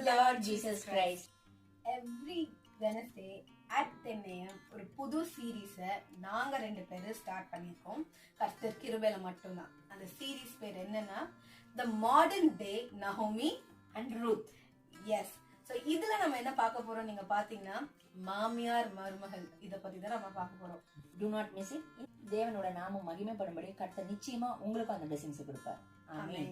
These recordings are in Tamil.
the Lord Jesus Christ. Every Wednesday at 10 AM ஒரு புது சீரீஸை நாங்க 2 பேரும் ஸ்டார்ட் பண்ணியிருக்கோம். கர்த்தர் கிருபையில மட்டும்தான். அந்த சீரீஸ் பேர் என்னன்னா The Modern Day Naomi and Ruth. Yes. So இதுல நம்ம என்ன பார்க்க போறோம் நீங்க பாத்தீங்கன்னா மாமியார் மருமகள் இதை பத்தி தான் நம்ம பார்க்க போறோம். Do not miss it. தேவனோட நாமம் மகிமைப்படும்படி கர்த்தர் நிச்சயமா உங்களுக்கு அந்த blessings கொடுப்பார். ஆமென்.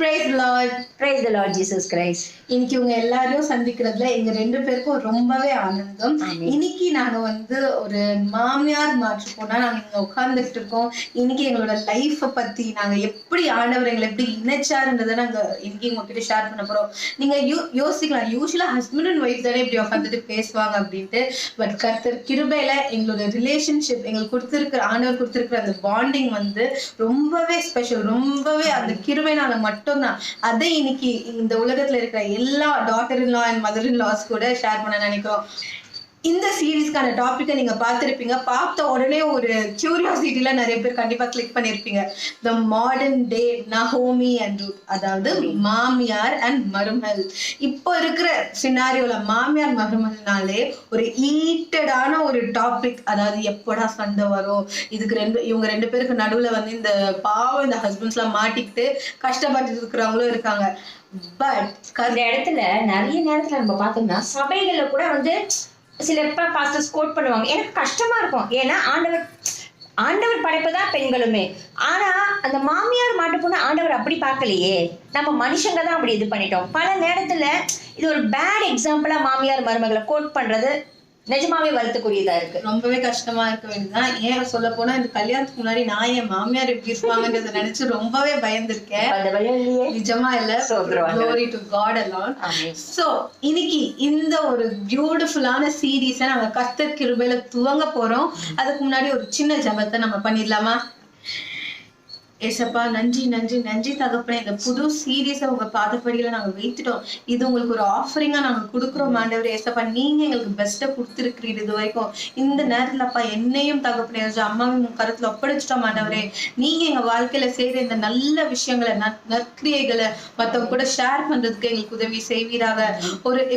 Praise the Lord. Praise the Lord Jesus Christ. இன்னைக்கு உங்க எல்லாரையும் சந்திக்கிறதுல எங்க 2 பேருக்கும் ரொம்பவே ஆனந்தம். இன்னைக்கு நாங்க ஒரு மாமியார் மாற்று போனா நாங்க இங்க உட்கார்ந்துட்டு இருக்கோம். இன்னைக்கு எங்களோட லைஃப பத்தி நாங்க எப்படி ஆண்டவர் எங்களை எப்படி இணைச்சாருன்றதை நாங்க இன்னைக்கு உங்ககிட்ட ஷேர் பண்ண போறோம். நீங்க யோசிக்கலாம், யூஸ்வலா ஹஸ்பண்ட் அண்ட் ஒய்ஃப் தானே இப்படி உட்காந்துட்டு பேசுவாங்க அப்படின்ட்டு. பட் கர்த்தர் கிருபையில எங்களோட ரிலேஷன்ஷிப் எங்களுக்கு கொடுத்திருக்கிற ஆண்டவர் கொடுத்திருக்கிற அந்த பாண்டிங் ரொம்பவே ஸ்பெஷல். ரொம்பவே அந்த கிருபைனால மட்டும்தான். அதை இன்னைக்கு இந்த உலகத்துல இருக்கிற எல்லா daughter in law and mother in laws கூட ஷேர் பண்ண நினைக்கிறோம். இந்த சீரீஸ்க்கான டாபிக்கை நீங்க பார்த்திருப்பீங்க. பார்த்த உடனே ஒரு கியூரியாசிட்டில நிறைய பேர் கண்டிப்பா கிளிக் பண்ணிருப்பீங்க. The modern day Naomi and Ruth, அதாவது மாமியார் அண்ட் மருமகள். இப்போ இருக்கிற சினாரியோல மாமியார் மருமகள்னாலே ஒரு ஈட்டடான ஒரு டாபிக். அதாவது எப்படா சண்டை வரும், இதுக்கு இவங்க 2 பேருக்கு நடுவுல இந்த பாவம் இந்த ஹஸ்பண்ட்ஸ் எல்லாம் மாட்டிக்கிட்டு கஷ்டப்பட்டு இருக்கிறவங்களும் இருக்காங்க. பட் அந்த இடத்துல நிறைய நேரத்துல நம்ம பார்த்தோம்னா சபைகள்ல கூட சில பாஸ்டர்ஸ் கோட் பண்ணுவாங்க. எனக்கு கஷ்டமா இருக்கும். ஏன்னா ஆண்டவர் படைப்பு தான் பெண்களுமே. ஆனா அந்த மாமியார் மாட்டு போன ஆண்டவர் அப்படி பார்க்கலையே, நம்ம மனுஷங்க தான் அப்படி இது பண்ணிட்டோம். பல நேரத்துல இது ஒரு பேட் எக்ஸாம்பிளா மாமியார் மருமகளை கோட் பண்றது நிஜமாவே வருத்தக்குரியதா இருக்கு. ரொம்பவே கஷ்டமா இருக்க வேண்டியதுதான். ஏன் சொல்ல போனா இந்த கல்யாணத்துக்கு முன்னாடி நான் என் மாமியார் எப்படி இருப்பாங்கன்றத நினைச்சு ரொம்பவே பயந்திருக்கேன். நிஜமா இல்ல. Glory to God alone. So இன்னைக்கு இந்த ஒரு பியூட்டிஃபுல்லான சீரீஸை நாங்க கர்த்தர் கிருபையில துவங்க போறோம். அதுக்கு முன்னாடி ஒரு சின்ன ஜெபத்தை நம்ம பண்ணிடலாமா? ஏசப்பா, நன்றி நன்றி நன்றி தகப்பனே. இந்த புது சீரீஸை உங்க பாதப்படியில நாங்க வைத்துட்டோம். இது உங்களுக்கு ஒரு ஆஃபரிங்கா நாங்க கொடுக்குறோம் ஆண்டவரே. ஏசப்பா, நீங்க எங்களுக்கு பெஸ்ட்டை கொடுத்துருக்கிறீங்க இது வரைக்கும். இந்த நேரத்துல அப்பா என்னையும் தகப்பனே அம்மாவையும் உங்க கருத்துல ஒப்படைச்சிட்டோம் ஆண்டவரே. நீங்க எங்க வாழ்க்கையில செய்யற இந்த நல்ல விஷயங்களை நற்கிரியைகளை மத்தவங்க கூட ஷேர் பண்றதுக்கு எங்களுக்கு உதவி செய்வீராக.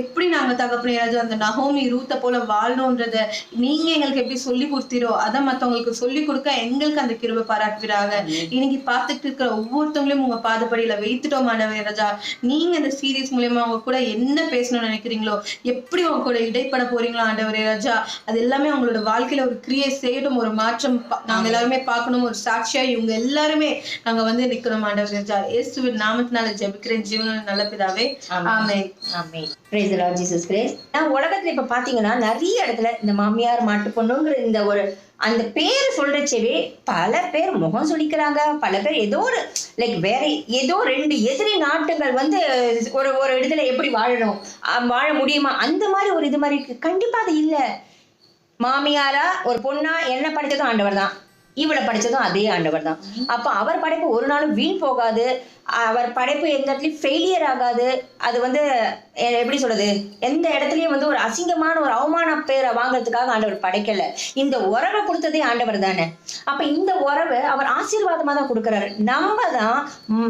எப்படி நாங்க தகப்பனே அந்த நஹோமி ரூத்தை போல வாழணும்ன்றத நீங்க எங்களுக்கு எப்படி சொல்லி கொடுத்தீரோ அதை மத்தவங்களுக்கு சொல்லி கொடுக்க எங்களுக்கு அந்த கிருபை பாராட்டுவீராக. இன்னைக்கு பார்த்துட்டு இருக்கிற ஒவ்வொருத்தவங்களையும் உங்க பாதப்படியில வைத்துட்டோம் ஆண்டவரே ராஜா. நீங்க இந்த சீரீஸ் மூலமா அவங்க கூட என்ன பேசணும்னு நினைக்கிறீங்களோ, எப்படி அவங்க கூட இடைப்பட போறீங்களோ ஆண்டவரே ராஜா, அது எல்லாமே அவங்களோட வாழ்க்கையில ஒரு கிரியேட் செய்யட்டும், ஒரு மாற்றம் நாங்க எல்லாருமே பார்க்கணும். ஒரு சாட்சியா இவங்க எல்லாருமே நாங்க நிக்கிறோம் ஆண்டவரே ராஜா. இயேசுவின் நாமத்தினால ஜெபிக்கிறேன் ஜீவனுள்ள நல்ல பிதாவே. ஆமென். ஆமென். Praise the Lord Jesus Christ. உலகத்துல இப்ப பாத்தீங்கன்னா நிறைய இடத்துல இந்த மாமியார் மாட்டு பொண்ணுங்கிற இந்த ஒரு அந்த பேரு சொல்றச்சவே பல பேர் முகம் சொல்லிக்கிறாங்க. பல பேர் ஏதோ ஒரு வேற ஏதோ 2 எதிரி நாட்டுகள் ஒரு இடத்துல எப்படி வாழணும், வாழ முடியுமா, அந்த மாதிரி ஒரு இது மாதிரி இருக்கு. கண்டிப்பா அது இல்ல. மாமியாரா ஒரு பொண்ணா என்ன படிச்சதும் ஆண்டவர் தான், இவளை படிச்சதும் அதே ஆண்டவர் தான். அப்ப அவர் படைப்பு ஒரு நாளும் வீண் போகாது. அவர் படைப்பு எந்த இடத்துலயும் ஃபெயிலியர் ஆகாது. அது எப்படி சொல்றது, எந்த இடத்துலயும் ஒரு அசிங்கமான ஒரு அவமான பேரை வாங்குறதுக்காக ஆண்டவர் படைக்கல. இந்த உறவை கொடுத்ததே ஆண்டவர் தானே. அப்ப இந்த உறவை அவர் ஆசீர்வாதமா தான் கொடுக்கிறாரு.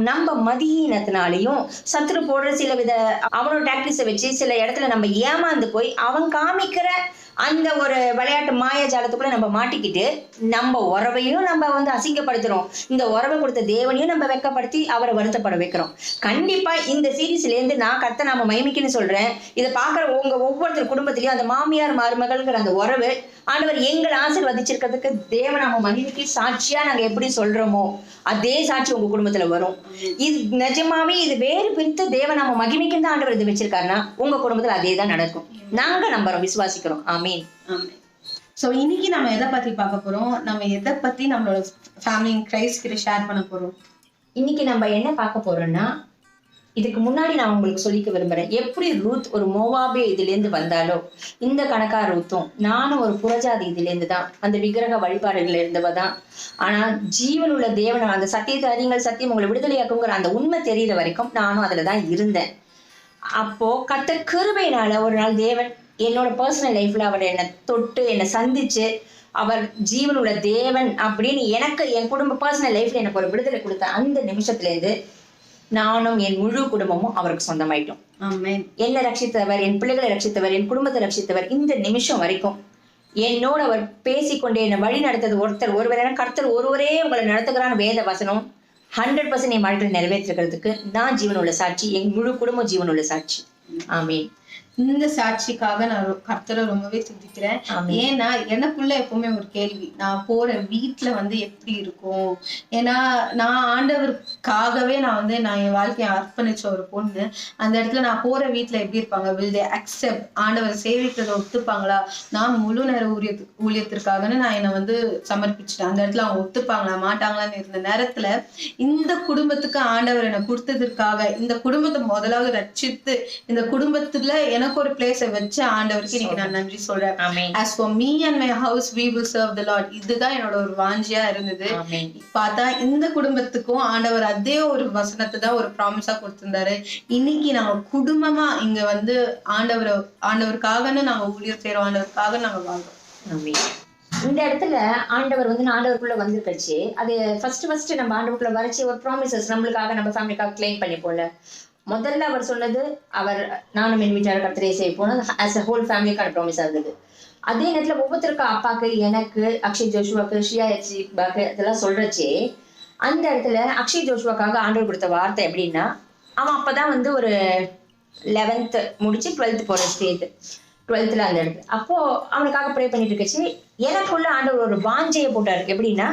நம்ம மதியினத்தினாலையும் சத்துரு போடுற சில வித அவனோட டாக்டிக்ஸை வச்சு சில இடத்துல நம்ம ஏமாந்து போய் அவன் காமிக்கிற அந்த ஒரு விளையாட்டு மாயஜாலத்துக்குள்ள நம்ம மாட்டிக்கிட்டு நம்ம உறவையும் நம்ம அசிங்கப்படுத்துறோம். இந்த உறவை கொடுத்த தேவனையும் நம்ம வெக்கப்படுத்தி அவரை வருத்தப்பட வைக்கிறோம். கண்டிப்பா இந்த சீரீஸ்ல இருந்து நான் கர்த்தர் நாம மகிமைக்குன்னு சொல்றேன். இதை பாக்குற உங்க ஒவ்வொருத்தர் குடும்பத்திலயும் அந்த மாமியார் மருமகள்ங்கிற அந்த உறவு ஆண்டவர் எங்களை ஆசீர்வதிச்சிருக்கிறதுக்கு தேவநாம மகிமைக்கு சாட்சியா நாங்க எப்படி சொல்றோமோ அதே சாட்சி உங்க குடும்பத்துல வரும். இது நிஜமாவே இது வேறு பிரித்து தேவநாம மகிமைக்குன்னு தான் ஆண்டவர் இது வச்சிருக்காருன்னா உங்க குடும்பத்துல அதே தான் நடக்கும். நாங்க நம்புறோம், விசுவாசிக்கிறோம். ஆமீன். சோ இன்னைக்கு நம்ம எதை பத்தி பார்க்க போறோம், நம்ம எதை பத்தி நம்மளோட ஃபேமிலி கிரைஸ்ட் கிட்ட ஷேர் பண்ண போறோம். இன்னைக்கு நம்ம என்ன பார்க்க போறோம்னா, இதுக்கு முன்னாடி நான் உங்களுக்கு சொல்லிக்க விரும்புறேன். எப்படி ரூத் ஒரு மோவாபிய இதுல இருந்து வந்தாலோ இந்த கணக்கா ரூத்தும் நானும் ஒரு புறஜாதி இதுல இருந்து தான், அந்த விக்கிரக வழிபாடுகள்ல இருந்தவ தான். ஆனா ஜீவன் உள்ள தேவன் அந்த சத்தியத்தை அறியுங்கள் சத்தியம் உங்களை விடுதலையாக்குங்கிற அந்த உண்மை தெரிகிற வரைக்கும் நானும் அதுலதான் இருந்தேன். அப்போ கர்த்தர் கிருபையினால ஒரு நாள் தேவன் என்னோட பர்சனல் லைஃப்ல அவர் என்னை தொட்டு என்னை சந்திச்சு அவர் ஜீவன் உள்ள தேவன் அப்படின்னு எனக்கு என் குடும்ப பர்சனல் லைஃப்ல எனக்கு ஒரு விடுதலை கொடுத்த அந்த நிமிஷத்துல இருந்து நானும் என் முழு குடும்பமும் அவருக்கு சொந்தமாயிட்டோம். ஆமென். என்னை ரட்சித்தவர், என் பிள்ளைகளை ரட்சித்தவர், என் குடும்பத்தை ரட்சித்தவர். இந்த நிமிஷம் வரைக்கும் என்னோட அவர் பேசிக்கொண்டே என்னை வழி நடத்தது ஒருவர் கர்த்தர் ஒருவரே உங்களை நடத்துகிறான்னு வேத வசனம் 100% என் வாழ்க்கையில் நிறைவேற்றிருக்கிறதுக்கு நான் ஜீவனுள்ள சாட்சி, என் முழு குடும்பம் ஜீவனுள்ள சாட்சி. ஆமீன். இந்த சாட்சிக்காக நான் கர்த்தரை ரொம்பவே துதிக்கிறேன். ஏன்னா எனக்குள்ள எப்பவுமே ஒரு கேள்வி, நான் போற வீட்டுல வந்து எப்படி இருக்கும். ஏன்னா நான் ஆண்டவருக்காகவே நான் என் வாழ்க்கையை அர்ப்பணிச்ச ஒரு பொண்ணு. அந்த இடத்துல நான் போற வீட்டுல எப்படி இருப்பாங்க, will they accept, ஆண்டவர் சேவிக்கிறத ஒத்துப்பாங்களா, நான் முழு நேர ஊழியத்திற்காகன்னு நான் என்னை சமர்ப்பிச்சுட்டேன். அந்த இடத்துல அவங்க ஒத்துப்பாங்களா மாட்டாங்களான்னு இருந்த நேரத்துல இந்த குடும்பத்துக்கு ஆண்டவர் என்னை கொடுத்ததற்காக, இந்த குடும்பத்தை முதலாவது ரட்சித்து இந்த குடும்பத்துல எனக்கு ஒரு பிளேஸை வச்சு ஆண்டவருக்கு இன்னைக்கு நான் நன்றி சொல்றேன். as for me and my house we will serve the Lord. இதுதான் என்னோட ஒரு வாஞ்சியா இருந்தது. பார்த்தா இந்த குடும்பத்துக்கும் ஆண்டவர் அதே ஒரு வசனத்தை தான் ஒரு ப்ராமிஸா கொடுத்திருந்தாரு. இன்னைக்கு நாங்க குடும்பமா இங்க ஆண்டவருக்காகன்னு நாங்க ஊழியர் செய்யறோம், ஆண்டவருக்காக நாங்க வாழ்றோம். இந்த இடத்துல ஆண்டவர் ஆண்டவருக்குள்ள வந்துருச்சு. அது ஃபர்ஸ்ட் நம்ம ஆண்டவருக்குள்ள வரைச்சி ஒரு ப்ராமிசஸ் நம்மளுக்காக நம்ம ஃபேமிலிக்காக கிளைம் பண்ணி போல. முதல்ல அவர் சொன்னது, அவர் நானும் என் வீட்டாளர் கர்த்தரை செய்வோம் ஆஸ் அ ஹோல் ஃபேமிலிக்கான ப்ராமிஸா இருந்தது. அதே நேரத்துல ஒவ்வொருத்தருக்கும் அப்பாக்கு, எனக்கு, அக்ஷய் ஜோஷுவாக்கு, ஷியா எச்சிபாக்கு இதெல்லாம் சொல்றச்சு. அந்த இடத்துல அக்ஷய் ஜோஷுவாக்காக ஆண்டவர் கொடுத்த வார்த்தை எப்படின்னா, அவன் அப்பதான் ஒரு 11th முடிச்சு 12th போற ஸ்டேஜ், 12th அந்த இடத்துல. அப்போ அவனுக்காக ப்ரே பண்ணிட்டு இருக்கச்சு. எனக்குள்ள ஆண்டவர் ஒரு வாஞ்சையை போட்டாரு. எப்படின்னா,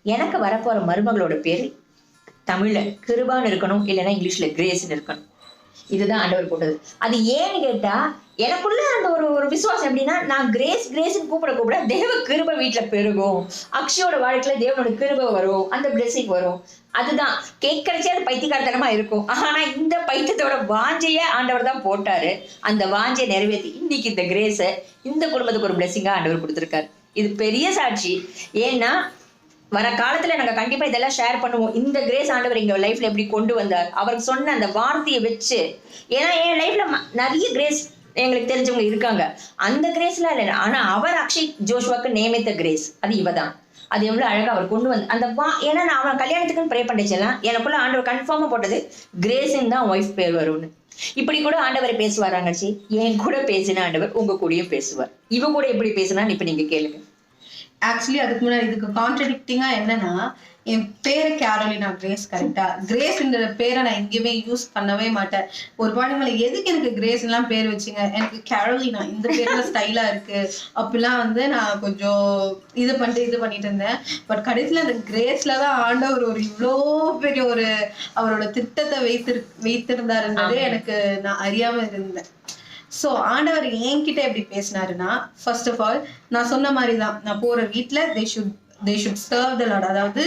எனக்கு வரப்போற மருமகளோட பேரு தமிழ்ல கிருபான்னு இருக்கணும், இல்லைன்னா இங்கிலீஷ்ல கிரேஸ்ன்னு இருக்கணும். இதுதான் ஆண்டவர் போட்டது. அது ஏன்னு கேட்டா, எனக்குள்ள அந்த ஒரு விசுவாசம் எப்படின்னா, நான் கிரேஸ்ன்னு கூப்பிட தேவ கிருபை வீட்டுல பெருகும், அக்ஷயோட வாழ்க்கையில தேவனோட கிருபை வரும், அந்த பிளெஸிங் வரும். அதுதான் கேட்கறச்சே அது பைத்தியக்காரத்தனமா இருக்கும். ஆனா இந்த பைத்தியத்தோட வாஞ்சைய ஆண்டவர் தான் போட்டாரு. அந்த வாஞ்சையை நிறைவேற்றி இன்னைக்கு இந்த கிரேஸை இந்த குடும்பத்துக்கு ஒரு பிளெஸிங்கா ஆண்டவர் கொடுத்துருக்காரு. இது பெரிய சாட்சி. ஏன்னா வர காலத்துல நாங்க கண்டிப்பா இதெல்லாம் ஷேர் பண்ணுவோம். இந்த கிரேஸ் ஆண்டவர் எங்க லைஃப்ல எப்படி கொண்டு வந்தார், அவருக்கு சொன்ன அந்த வார்த்தையை வச்சு. ஏன்னா என் லைஃப்ல நிறைய கிரேஸ் எங்களுக்கு தெரிஞ்சவங்க இருக்காங்க, அந்த கிரேஸ்லாம் இல்லை. ஆனா அவர் அக்ஷய் ஜோஷுவாக்கு நியமித்த கிரேஸ் அது இவதான். அது எவ்வளவு அழகா அவர் கொண்டு வந்து அந்த ஏன்னா நான் அவன் கல்யாணத்துக்குன்னு ப்ரே பண்ணிச்செல்லாம் எனக்குள்ள ஆண்டவர் கன்ஃபார்மா போட்டது கிரேஸ்ன்னு தான் ஒய்ஃப் பேர் வரும்னு. இப்படி கூட ஆண்டவரை பேசுவாராங்கச்சி. என் கூட பேசின ஆண்டவர் உங்க கூடயும் பேசுவார். இவ கூட எப்படி பேசினான்னு இப்ப நீங்க கேளுங்க. ஆக்சுவலி அதுக்கு முன்னாடி இதுக்கு கான்ட்ரடிக்டிங்கா என்னன்னா, என் பேரு கேரோலினா கிரேஸ். கரெக்டா? கிரேஸ்ன்ற பேரை நான் எங்கேயுமே யூஸ் பண்ணவே மாட்டேன். ஒரு பாடிமலை எதுக்கு எனக்கு கிரேஸ் எல்லாம் பேர் வச்சுங்க, எனக்கு கேரோலினா இந்த பேர்ல ஸ்டைலா இருக்கு அப்படிலாம் நான் கொஞ்சம் இது பண்ணிட்டு இருந்தேன். பட் கடைசியில அந்த கிரேஸ்ல தான் ஆண்டவர் ஒரு இவ்வளோ பெரிய ஒரு அவரோட திட்டத்தை வைத்திருந்தாருன்றது எனக்கு நான் அறியாம இருந்தேன். ஸோ ஆண்டவர் என்கிட்ட எப்படி பேசினாருன்னா, ஃபர்ஸ்ட் ஆஃப் ஆல் நான் சொன்ன மாதிரி தான், நான் போற வீட்டுல they should serve the Lord. அதாவது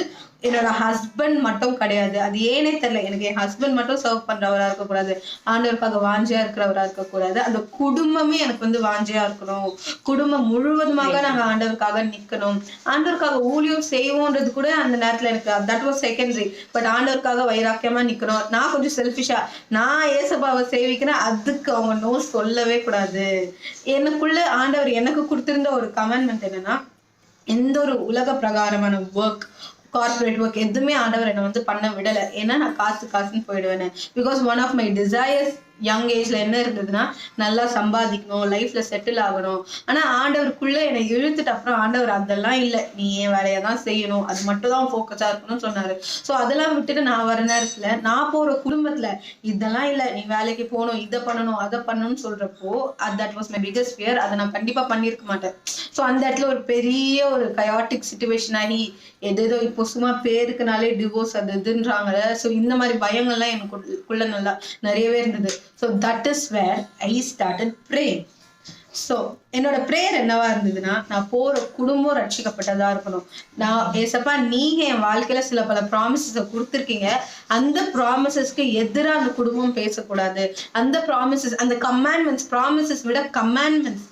என்னோட ஹஸ்பண்ட் மட்டும் கிடையாது, அது ஏனே தெரியல, எனக்கு என் ஹஸ்பண்ட் மட்டும் சர்வ் பண்றவரா இருக்கக்கூடாது, ஆண்டவருக்காக வாஞ்சியா இருக்கிறவரா இருக்கக்கூடாது, அந்த குடும்பமே எனக்கு வாஞ்சியா இருக்கணும், குடும்பம் முழுவதுமாக நாங்க ஆண்டவருக்காக நிக்கணும், ஆண்டவருக்காக ஊழியம் செய்வோன்றது கூட அந்த நேரத்துல எனக்கு தட் வாஸ் செகண்டரி. பட் ஆண்டவருக்காக வைராக்கியமா நிக்கணும். நான் கொஞ்சம் செல்ஃபிஷா, நான் ஏசப்பாவை சேவிக்கிறேன், அதுக்கு அவங்க நோ சொல்லவே கூடாது. எனக்குள்ள ஆண்டவர் எனக்கு கொடுத்திருந்த ஒரு கமெண்ட்மெண்ட் என்னன்னா, எந்த ஒரு உலக பிரகாரமான ஒர்க், கார்பரேட் ஒர்க் எதுவுமே ஆண்டவர் என்னை பண்ண விடலை. ஏன்னா நான் காசுன்னு போயிடுவேன். Because one of my desires young ஏஜ்ல என்ன இருந்ததுன்னா, நல்லா சம்பாதிக்கணும், லைஃப்ல செட்டில் ஆகணும். ஆனா ஆண்டவருக்குள்ள என்னை இழுத்துட்டு அப்புறம் ஆண்டவர் அதெல்லாம் இல்லை, நீ என் வேலையை தான் செய்யணும், அது மட்டும் தான் ஃபோக்கஸா இருக்கணும்னு சொன்னாரு. ஸோ அதெல்லாம் விட்டுட்டு நான் வர நேரத்துல நான் போற குடும்பத்துல இதெல்லாம் இல்லை, நீ வேலைக்கு போகணும், இதை பண்ணணும், அதை பண்ணணும்னு சொல்றப்போ that was my biggest fear. அதை நான் கண்டிப்பா பண்ணியிருக்க மாட்டேன். ஸோ அந்த இடத்துல ஒரு பெரிய ஒரு கயாட்டிக் சிச்சுவேஷன் ஆகி ஏதோ இப்போ சும்மா பேருக்குனாலே டிவோர்ஸ் அது இதுன்றாங்கல்ல. ஸோ இந்த மாதிரி பயங்கள்லாம் எனக்குள்ள நல்லா நிறையவே இருந்தது. So that is where I started praying. So என்னோட ப்ரேயர் என்னவா இருந்ததுன்னா, நான் போற குடும்பம் ரட்சிக்கப்பட்டதா இருக்கணும். நான் ஏசப்பா நீங்க என் வாழ்க்கையில சில பல ப்ராமிசஸை கொடுத்துருக்கீங்க, அந்த ப்ராமிசஸ்க்கு எதிராக அந்த குடும்பம் பேசக்கூடாது. அந்த ப்ராமிசஸ், அந்த கமாண்ட்மெண்ட்ஸ், ப்ராமிசஸ் விட கமாண்ட்மெண்ட்ஸ்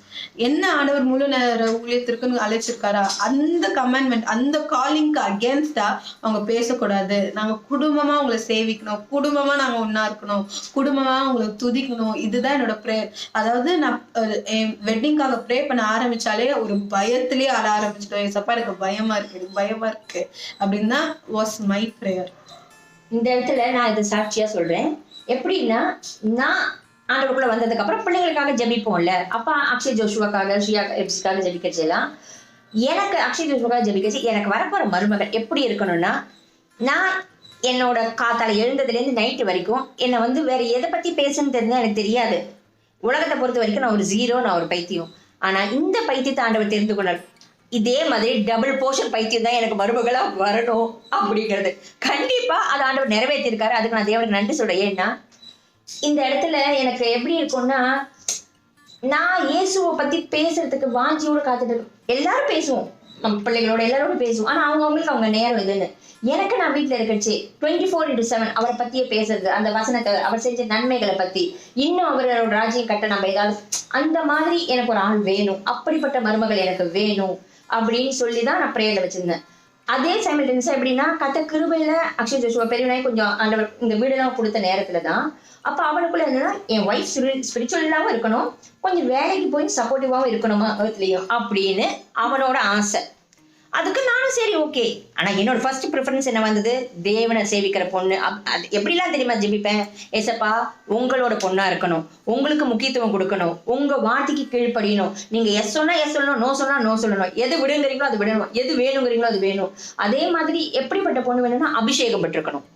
என்ன ஆண்டவர் முழு நேர ஊழியத்திற்குன்னு அழைச்சிருக்காரா, அந்த கமாண்ட்மெண்ட், அந்த காலிங்க்கு அகேன்ஸ்டா அவங்க பேசக்கூடாது. நாங்க குடும்பமா உங்களை சேவிக்கணும், குடும்பமா நாங்க ஒன்னா இருக்கணும், குடும்பமா உங்களை துதிக்கணும். இதுதான் என்னோட ப்ரேயர். அதாவது நான் என் வெட்டிங்காக ப்ரே பண்ண ஆரம்பிச்சாலே ஒரு பயத்திலேயே அழ ஆரம்பிச்சிட்டோம். ஏசப்பா எனக்கு பயமா இருக்கு அப்படின்னு தான் வாஸ் மை ப்ரேயர். இந்த இடத்துல நான் இதை சாட்சியா சொல்றேன். எப்படின்னா, நான் ஆண்டவருக்குள்ள வந்ததுக்கு அப்புறம் பிள்ளைங்களுக்காக ஜெபிப்போம்ல. அப்ப அக்ஷய் ஜோஷுவாக்காக, ஸ்ரீயா எப்சிக்காக ஜெபிக்கச்செல்லாம் எனக்கு அக்ஷய் ஜோஷுவாக்காக ஜெபிக்கச்சு எனக்கு வரப்போற மருமகள் எப்படி இருக்கணும்னா, நான் என்னோட காத்தால எழுந்ததுலேருந்து நைட்டு வரைக்கும் என்னை வந்து வேற எதை பத்தி பேசுன்னு தெரிஞ்சா எனக்கு தெரியாது. உலகத்தை பொறுத்த வரைக்கும் நான் ஒரு ஜீரோ, நான் ஒரு பைத்தியம். ஆனா இந்த பைத்தியத்தை ஆண்டவர் தெரிந்து கொண்டார். இதே மாதிரி டபுள் போர்ஷன் பைத்தியம் தான் எனக்கு மருமகளா வரணும் அப்படிங்கிறது கண்டிப்பா அது ஆண்டவர் நிறைவேற்றிருக்காரு. அதுக்கு நான் தேவனுக்கு நன்றி சொல்றேன். ஏன்னா இந்த இடத்துல எனக்கு எப்படி இருக்கும்னா, நான் இயேசுவை பத்தி பேசுறதுக்கு வாஞ்சியோட காத்துட்டு எல்லாரும் பேசுவோம், நம்ம பிள்ளைகளோட எல்லாரோட பேசுவோம். ஆனா அவங்களுக்கு அவங்க நேரம் இதுன்னு. எனக்கு நான் வீட்டுல இருக்கச்சு 24/7 அவரை பத்தியே பேசுறது, அந்த வசனத்தை, அவர் செஞ்ச நன்மைகளை பத்தி, இன்னும் அவரோட ராஜ்யம் கட்ட நம்ம ஏதாவது அந்த மாதிரி எனக்கு ஒரு ஆள் வேணும், அப்படிப்பட்ட மருமகள் எனக்கு வேணும் அப்படின்னு சொல்லிதான் நான் பிரேயர்ல வச்சிருந்தேன். அதே சைமல்டேனியஸா எப்படின்னா, கத்த கிருபையில அக்ஷய் ஜோஷுவா பெரியவனாய் கொஞ்சம் ஆண்டவர் இந்த வீடெல்லாம் கொடுத்த நேரத்துலதான் அப்ப அவனுக்குள்ள என்னன்னா, என் ஒய்ஃப் ஸ்பிரிச்சுவலாவும் இருக்கணும், கொஞ்சம் வேலைக்கு போய் சப்போர்ட்டிவாவும் இருக்கணுமா ஏர்த்லயும் அப்படின்னு அவனோட ஆசை. அதுக்கு நானும் சரி ஓகே. ஆனா என்னோட ஃபர்ஸ்ட் ப்ரிஃபரன்ஸ் என்ன வந்தது, தேவனை சேவிக்கிற பொண்ணு. அது எப்படிலாம் தெரியுமா ஜெபிப்பேன், ஏசப்பா உங்களோட பொண்ணா இருக்கணும், உங்களுக்கு முக்கியத்துவம் கொடுக்கணும், உங்க வார்த்தைக்கு கீழ்ப்படியணும், நீங்க எஸ் சொன்னா எஸ் சொல்லணும், நோ சொன்னா நோ சொல்லணும், எது விடுங்கிறீங்களோ அது விடணும், எது வேணுங்கிறீங்களோ அது வேணும். அதே மாதிரி எப்படிப்பட்ட பொண்ணு வேணும்னா, அபிஷேகப்பட்டிருக்கணும்,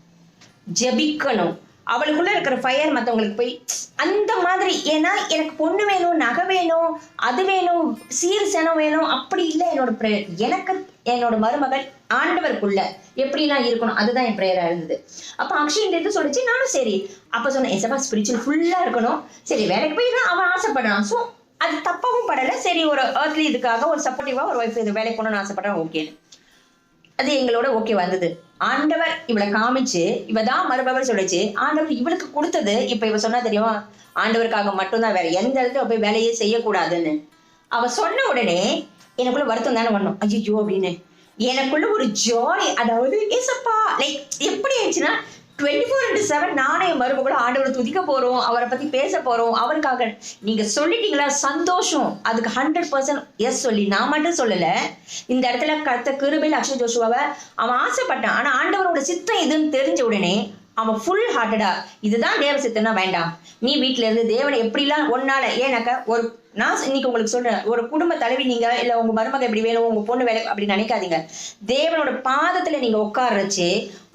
ஜெபிக்கணும், அவளுக்குள்ள இருக்கிற ஃபயர் மற்றவங்களுக்கு போய் அந்த மாதிரி. ஏன்னா எனக்கு பொண்ணு வேணும், நகை வேணும், அது வேணும், சீர்சனம் வேணும், அப்படி இல்லை என்னோட ப்ரேயர். எனக்கு என்னோட மருமகள் ஆண்டவருக்குள்ள எப்படிலாம் இருக்கணும், அதுதான் என் ப்ரேயரா இருந்தது. அப்ப அக்ஷய் இந்த இது சொல்லிச்சு, நானும் சரி அப்ப சொன்னேன், எசப்பா ஸ்பிரிச்சுவல் ஃபுல்லா இருக்கணும், சரி வேலைக்கு போய் தான் அவன் ஆசைப்படுறான், ஸோ அது தப்பாவும் படலை, சரி ஒரு ஏர்த்லி இதுக்காக ஒரு சப்போர்ட்டிவா ஒரு ஒய்ஃப் இது வேலைக்கு போகணும்னு ஆசைப்படுறான், ஓகேன்னு அது எங்களோட ஓகே வந்தது. ஆண்டவர் இவளை காமிச்சு இவதான் மருமகள் சொல்லிச்சு. ஆண்டவர் இவளுக்கு கொடுத்தது இப்ப இவ சொன்னா தெரியுமா, ஆண்டவருக்காக மட்டும்தான், வேற எந்த இடத்துல போய் வேலையே செய்யக்கூடாதுன்னு. அவ சொன்ன உடனே எனக்குள்ள வருத்தம் தானே வரணும், ஐயோ அப்படின்னு. எனக்குள்ள ஒரு ஜாய், அதாவது ஏசப்பா லைக் எப்படி ஆயிடுச்சுன்னா 24/7 நானே மருமகளும் ஆண்டவரை துதிக்க போறோம், அவரை பத்தி பேச போறோம், அவருக்காக. நீங்க சொல்லிட்டீங்களா, சந்தோஷம். அதுக்கு 100% எஸ் சொல்லி நான் மட்டும் சொல்லல. இந்த இடத்துல கர்த்தர் கிருபையில அக்ஷய் ஜோஷுவாவை அவன் ஆசைப்பட்டான். ஆனா ஆண்டவரோட சித்தம் இதுன்னு தெரிஞ்ச உடனே அவன் ஃபுல் ஹார்ட்டடா, இதுதான் தேவ சித்தம்னா வேண்டாம், நீ வீட்டுல இருந்து தேவனை எப்படிலாம் ஒன்னால. ஏன்னாக்கா ஒரு நான் இன்னைக்கு உங்களுக்கு சொல்றேன், ஒரு குடும்ப தலைவி நீங்க இல்ல உங்க மருமக எப்படி வேணும், உங்க பொண்ணு வேலை அப்படி நினைக்காதீங்க. தேவனோட பாதத்துல நீங்க உட்கார்றச்சு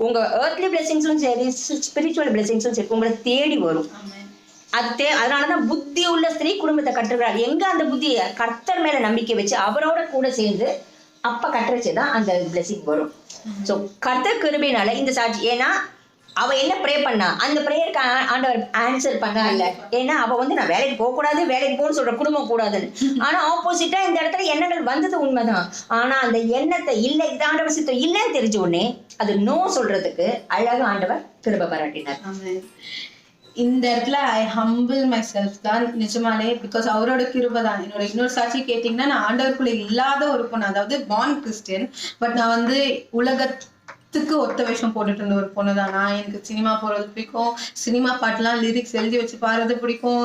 உங்க ஏர்த்லி பிளெஸிங்ஸும் சரி, ஸ்பிரிச்சுவல் பிளெஸிங்ஸும் சரி உங்களை தேடி வரும். அதனாலதான் புத்தி உள்ள ஸ்திரீ குடும்பத்தை கட்டுறாள். எங்க அந்த புத்திய கர்த்தர் மேல நம்பிக்கை வச்சு அவரோட கூட சேர்ந்து அப்ப கட்டுறச்சுதான் அந்த பிளெஸிங் வரும். சோ கர்த்தர் கிருபையினால இந்த சாட்சி. ஏன்னா அவ என்ன ப்ரே பண்ணா, அந்த ப்ரேயருக்கு ஆண்டவர் ஆன்சர் பண்ணா இல்ல. ஏன்னா அவ வந்து நான் வேலைக்கு போக கூடாது, வேலைக்கு போகணும்னு சொல்ற குடும்பம் கூடாதுன்னு. ஆனா ஆப்போசிட்டா இந்த இடத்துல எண்ணங்கள் வந்தது உண்மைதான். ஆனா அந்த எண்ணத்தை இல்லை, இது ஆண்டவர் சித்தம் இல்லைன்னு தெரிஞ்ச உடனே அது நோ சொல்றதுக்கு அழகு ஆண்டவர் கிருபை பாராட்டினார். இந்த இடத்துல ஐ ஹம்பிள் மை செல்ஃப் தான் நிஜமாலே, பிகாஸ் அவரோட கிருபை தான். என்னோட இன்னொரு சாட்சி கேட்டீங்கன்னா, நான் ஆண்டவருக்குள்ள இல்லாத ஒரு பொண்ணு, அதாவது பார்ன் கிறிஸ்டியன், பட் நான் வந்து ஒத்த வேஷம் போட்டுட்டு இருந்த ஒரு பொண்ணு தான். நான் எனக்கு சினிமா போறது பிடிக்கும், சினிமா பாட்டுலாம் லிரிக்ஸ் எழுதி வச்சு பாடுறது பிடிக்கும்,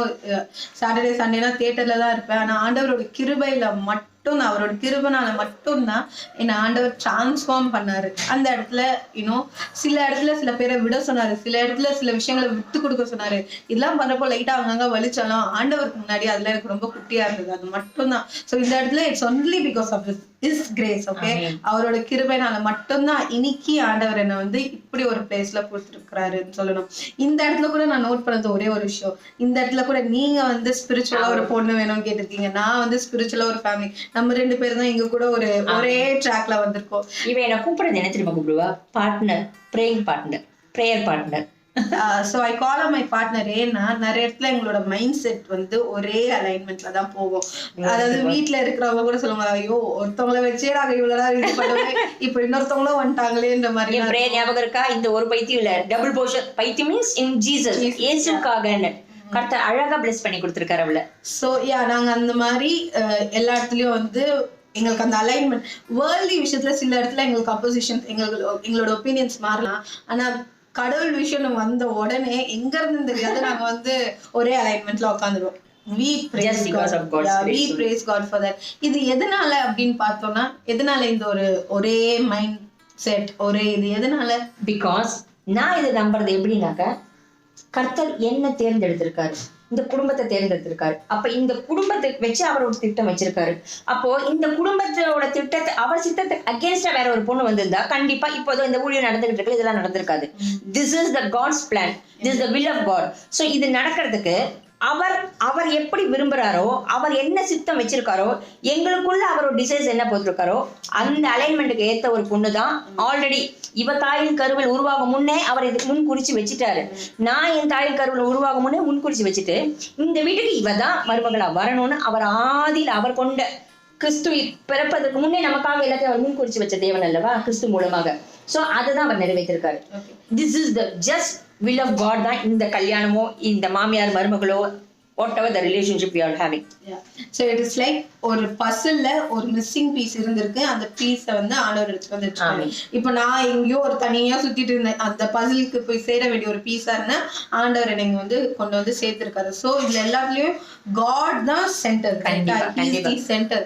சாட்டர்டே சண்டேனா தியேட்டர்ல தான் இருப்பேன். ஆனா ஆண்டவரோட கிருபையில மட்டும்தான், அவரோட கிருபைனால மட்டும்தான் என்னை ஆண்டவர் டிரான்ஸ்ஃபார்ம் பண்ணாரு. அந்த இடத்துல சில இடத்துல சில பேரை விட சொன்னாரு, சில இடத்துல சில விஷயங்களை விட்டு கொடுக்க சொன்னாரு. இதெல்லாம் பண்றப்போ லைட்டா அங்கங்க வலிச்சாலும் ஆண்டவருக்கு முன்னாடி அதுல எனக்கு ரொம்ப குட்டியா இருந்தது, அது மட்டும்தான். ஸோ இந்த இடத்துல it's only because of is grace. Okay, அவரோட கிருபைனால மட்டும்தான் இன்னைக்கு ஆண்டவர் என்ன வந்து இப்படி ஒரு பிளேஸ்ல கொடுத்துருக்கிறாருன்னு சொல்லணும். இந்த இடத்துல கூட நான் நோட் பண்ணது ஒரே ஒரு விஷயம், இந்த இடத்துல கூட நீங்க வந்து ஸ்பிரிச்சுவலா ஒரு பொண்ணு வேணும்னு கேட்டிருக்கீங்க, நான் வந்து ஸ்பிரிச்சுவலா ஒரு ஃபேமிலி, நம்ம 2 பேரும் தான் இங்க கூட ஒரே ட்ராக்ல வந்திருக்கோம். இவன் என்ன கூப்பிடுறது என்ன தெரியுமா கூப்பிடுவா, partner, praying partner, prayer partner. So I call my partner. ஏன்னா நிறைய இடத்துல எங்களோட மைண்ட் செட் வந்து ஒரே அலைன்மெண்ட்ல தான் போகும். அதாவது வீட்டுல இருக்கிறவங்க கூட சொல்லுவாங்க, ஐயோ ஒருத்தவங்களை வச்சே நாங்க இவ்வளவு இது பண்ணுவேன், இப்ப இன்னொருத்தவங்களும் வந்துட்டாங்களேன்ற மாதிரி. ஞாபகம் இருக்கா, இந்த ஒரு பைத்தியம் இல்ல, டபுள் போர்ஷன் பைத்தியம் மீன்ஸ் இன் ஜீசஸ், இயேசுக்காக கர்த்தர் அழகா பிளஸ் பண்ணி கொடுத்திருக்காரு அவள. ஸோ நாங்க அந்த மாதிரி எல்லா இடத்துலயும் வந்து எங்களுக்கு அந்த அலைன்மெண்ட், வேர்ல்ட்லி விஷயத்துல சில இடத்துல எங்களுக்கு அப்போசிஷன், எங்களோட ஒப்பீனியன்ஸ் மாறலாம். ஆனா கடவுள் விஷயம் வந்த உடனே எங்க இருந்து தெரியாது, நாங்க வந்து ஒரே அலைன்மெண்ட்ல உட்காந்துருவோம். We praise God for that. இது எதனால அப்படின்னு பார்த்தோம்னா, எதனால இந்த ஒரே மைண்ட் செட், ஒரே இது எதனால? பிகாஸ் நான் இது நம்புறது எப்படின்னாக்க, கர்த்தர் என்ன தேர்ந்தெடுத்திருக்காரு, இந்த குடும்பத்தை தேர்ந்தெடுத்திருக்காரு. அப்ப இந்த குடும்பத்தை வச்சு அவர் ஒரு திட்டம் வச்சிருக்காரு. அப்போ இந்த குடும்பத்தோட திட்டத்தை, அவர் சித்தத்துக்கு அகேன்ஸ்டா வேற ஒரு பொண்ணு வந்திருந்தா கண்டிப்பா இப்போதும் இந்த ஊழியம் நடந்துகிட்டு இருக்கு, இதெல்லாம் நடந்திருக்காது. This is the God's plan, this is the will of God. So இது நடக்கிறதுக்கு அவர் எப்படி விரும்புறாரோ, அவர் என்ன சித்தம் வச்சிருக்காரோ, எங்களுக்குள்ள அவர் ஒரு டிசைஸ் என்ன போட்டிருக்காரோ அந்த அலைன்மெண்ட்டுக்கு ஏத்த ஒரு பொண்ணு தான். ஆல்ரெடி இவ தாயின் கருவில் உருவாகும் முன்னே அவர் இதுக்கு முன் குறிச்சு வச்சுட்டாரு. நான் என் தாயின் கருவில் உருவாகும் முன்னே முன் குறிச்சு வச்சுட்டு இந்த வீட்டுக்கு இவ தான் மருமகளா வரணும்னு அவர் ஆதியில் அவர் கொண்ட கிறிஸ்து பிறப்பதற்கு முன்னே நமக்காக எல்லாத்தையும் அவர் முன் குறிச்சு வச்ச தேவன் அல்லவா, கிறிஸ்து மூலமாக. சோ அதுதான் அவர் நிறைவேற்றிருக்காரு. This is the just will of God தான் இந்த கல்யாணமோ இந்த மாமியார் மருமகளோ whatever the relationship we are having. So it is like ஒரு பசில்ல ஒரு மிஸ்ஸிங் பீஸ் இருந்திருக்கு, அந்த பீஸை வந்து ஆண்டவர் எடுத்துட்டு வந்துருக்காரு. இப்போ நான் எங்கேயோ ஒரு தனியா சுத்திட்டு இருந்தேன், அந்த பசிலுக்கு போய் சேர வேண்டிய ஒரு பீஸா இருந்தேன், ஆண்டவர் என்னை வந்து கொண்டு வந்து சேர்த்திருக்காரு. ஸோ இதுல எல்லாத்துலயும் காட் தான் சென்டர், சென்டர்.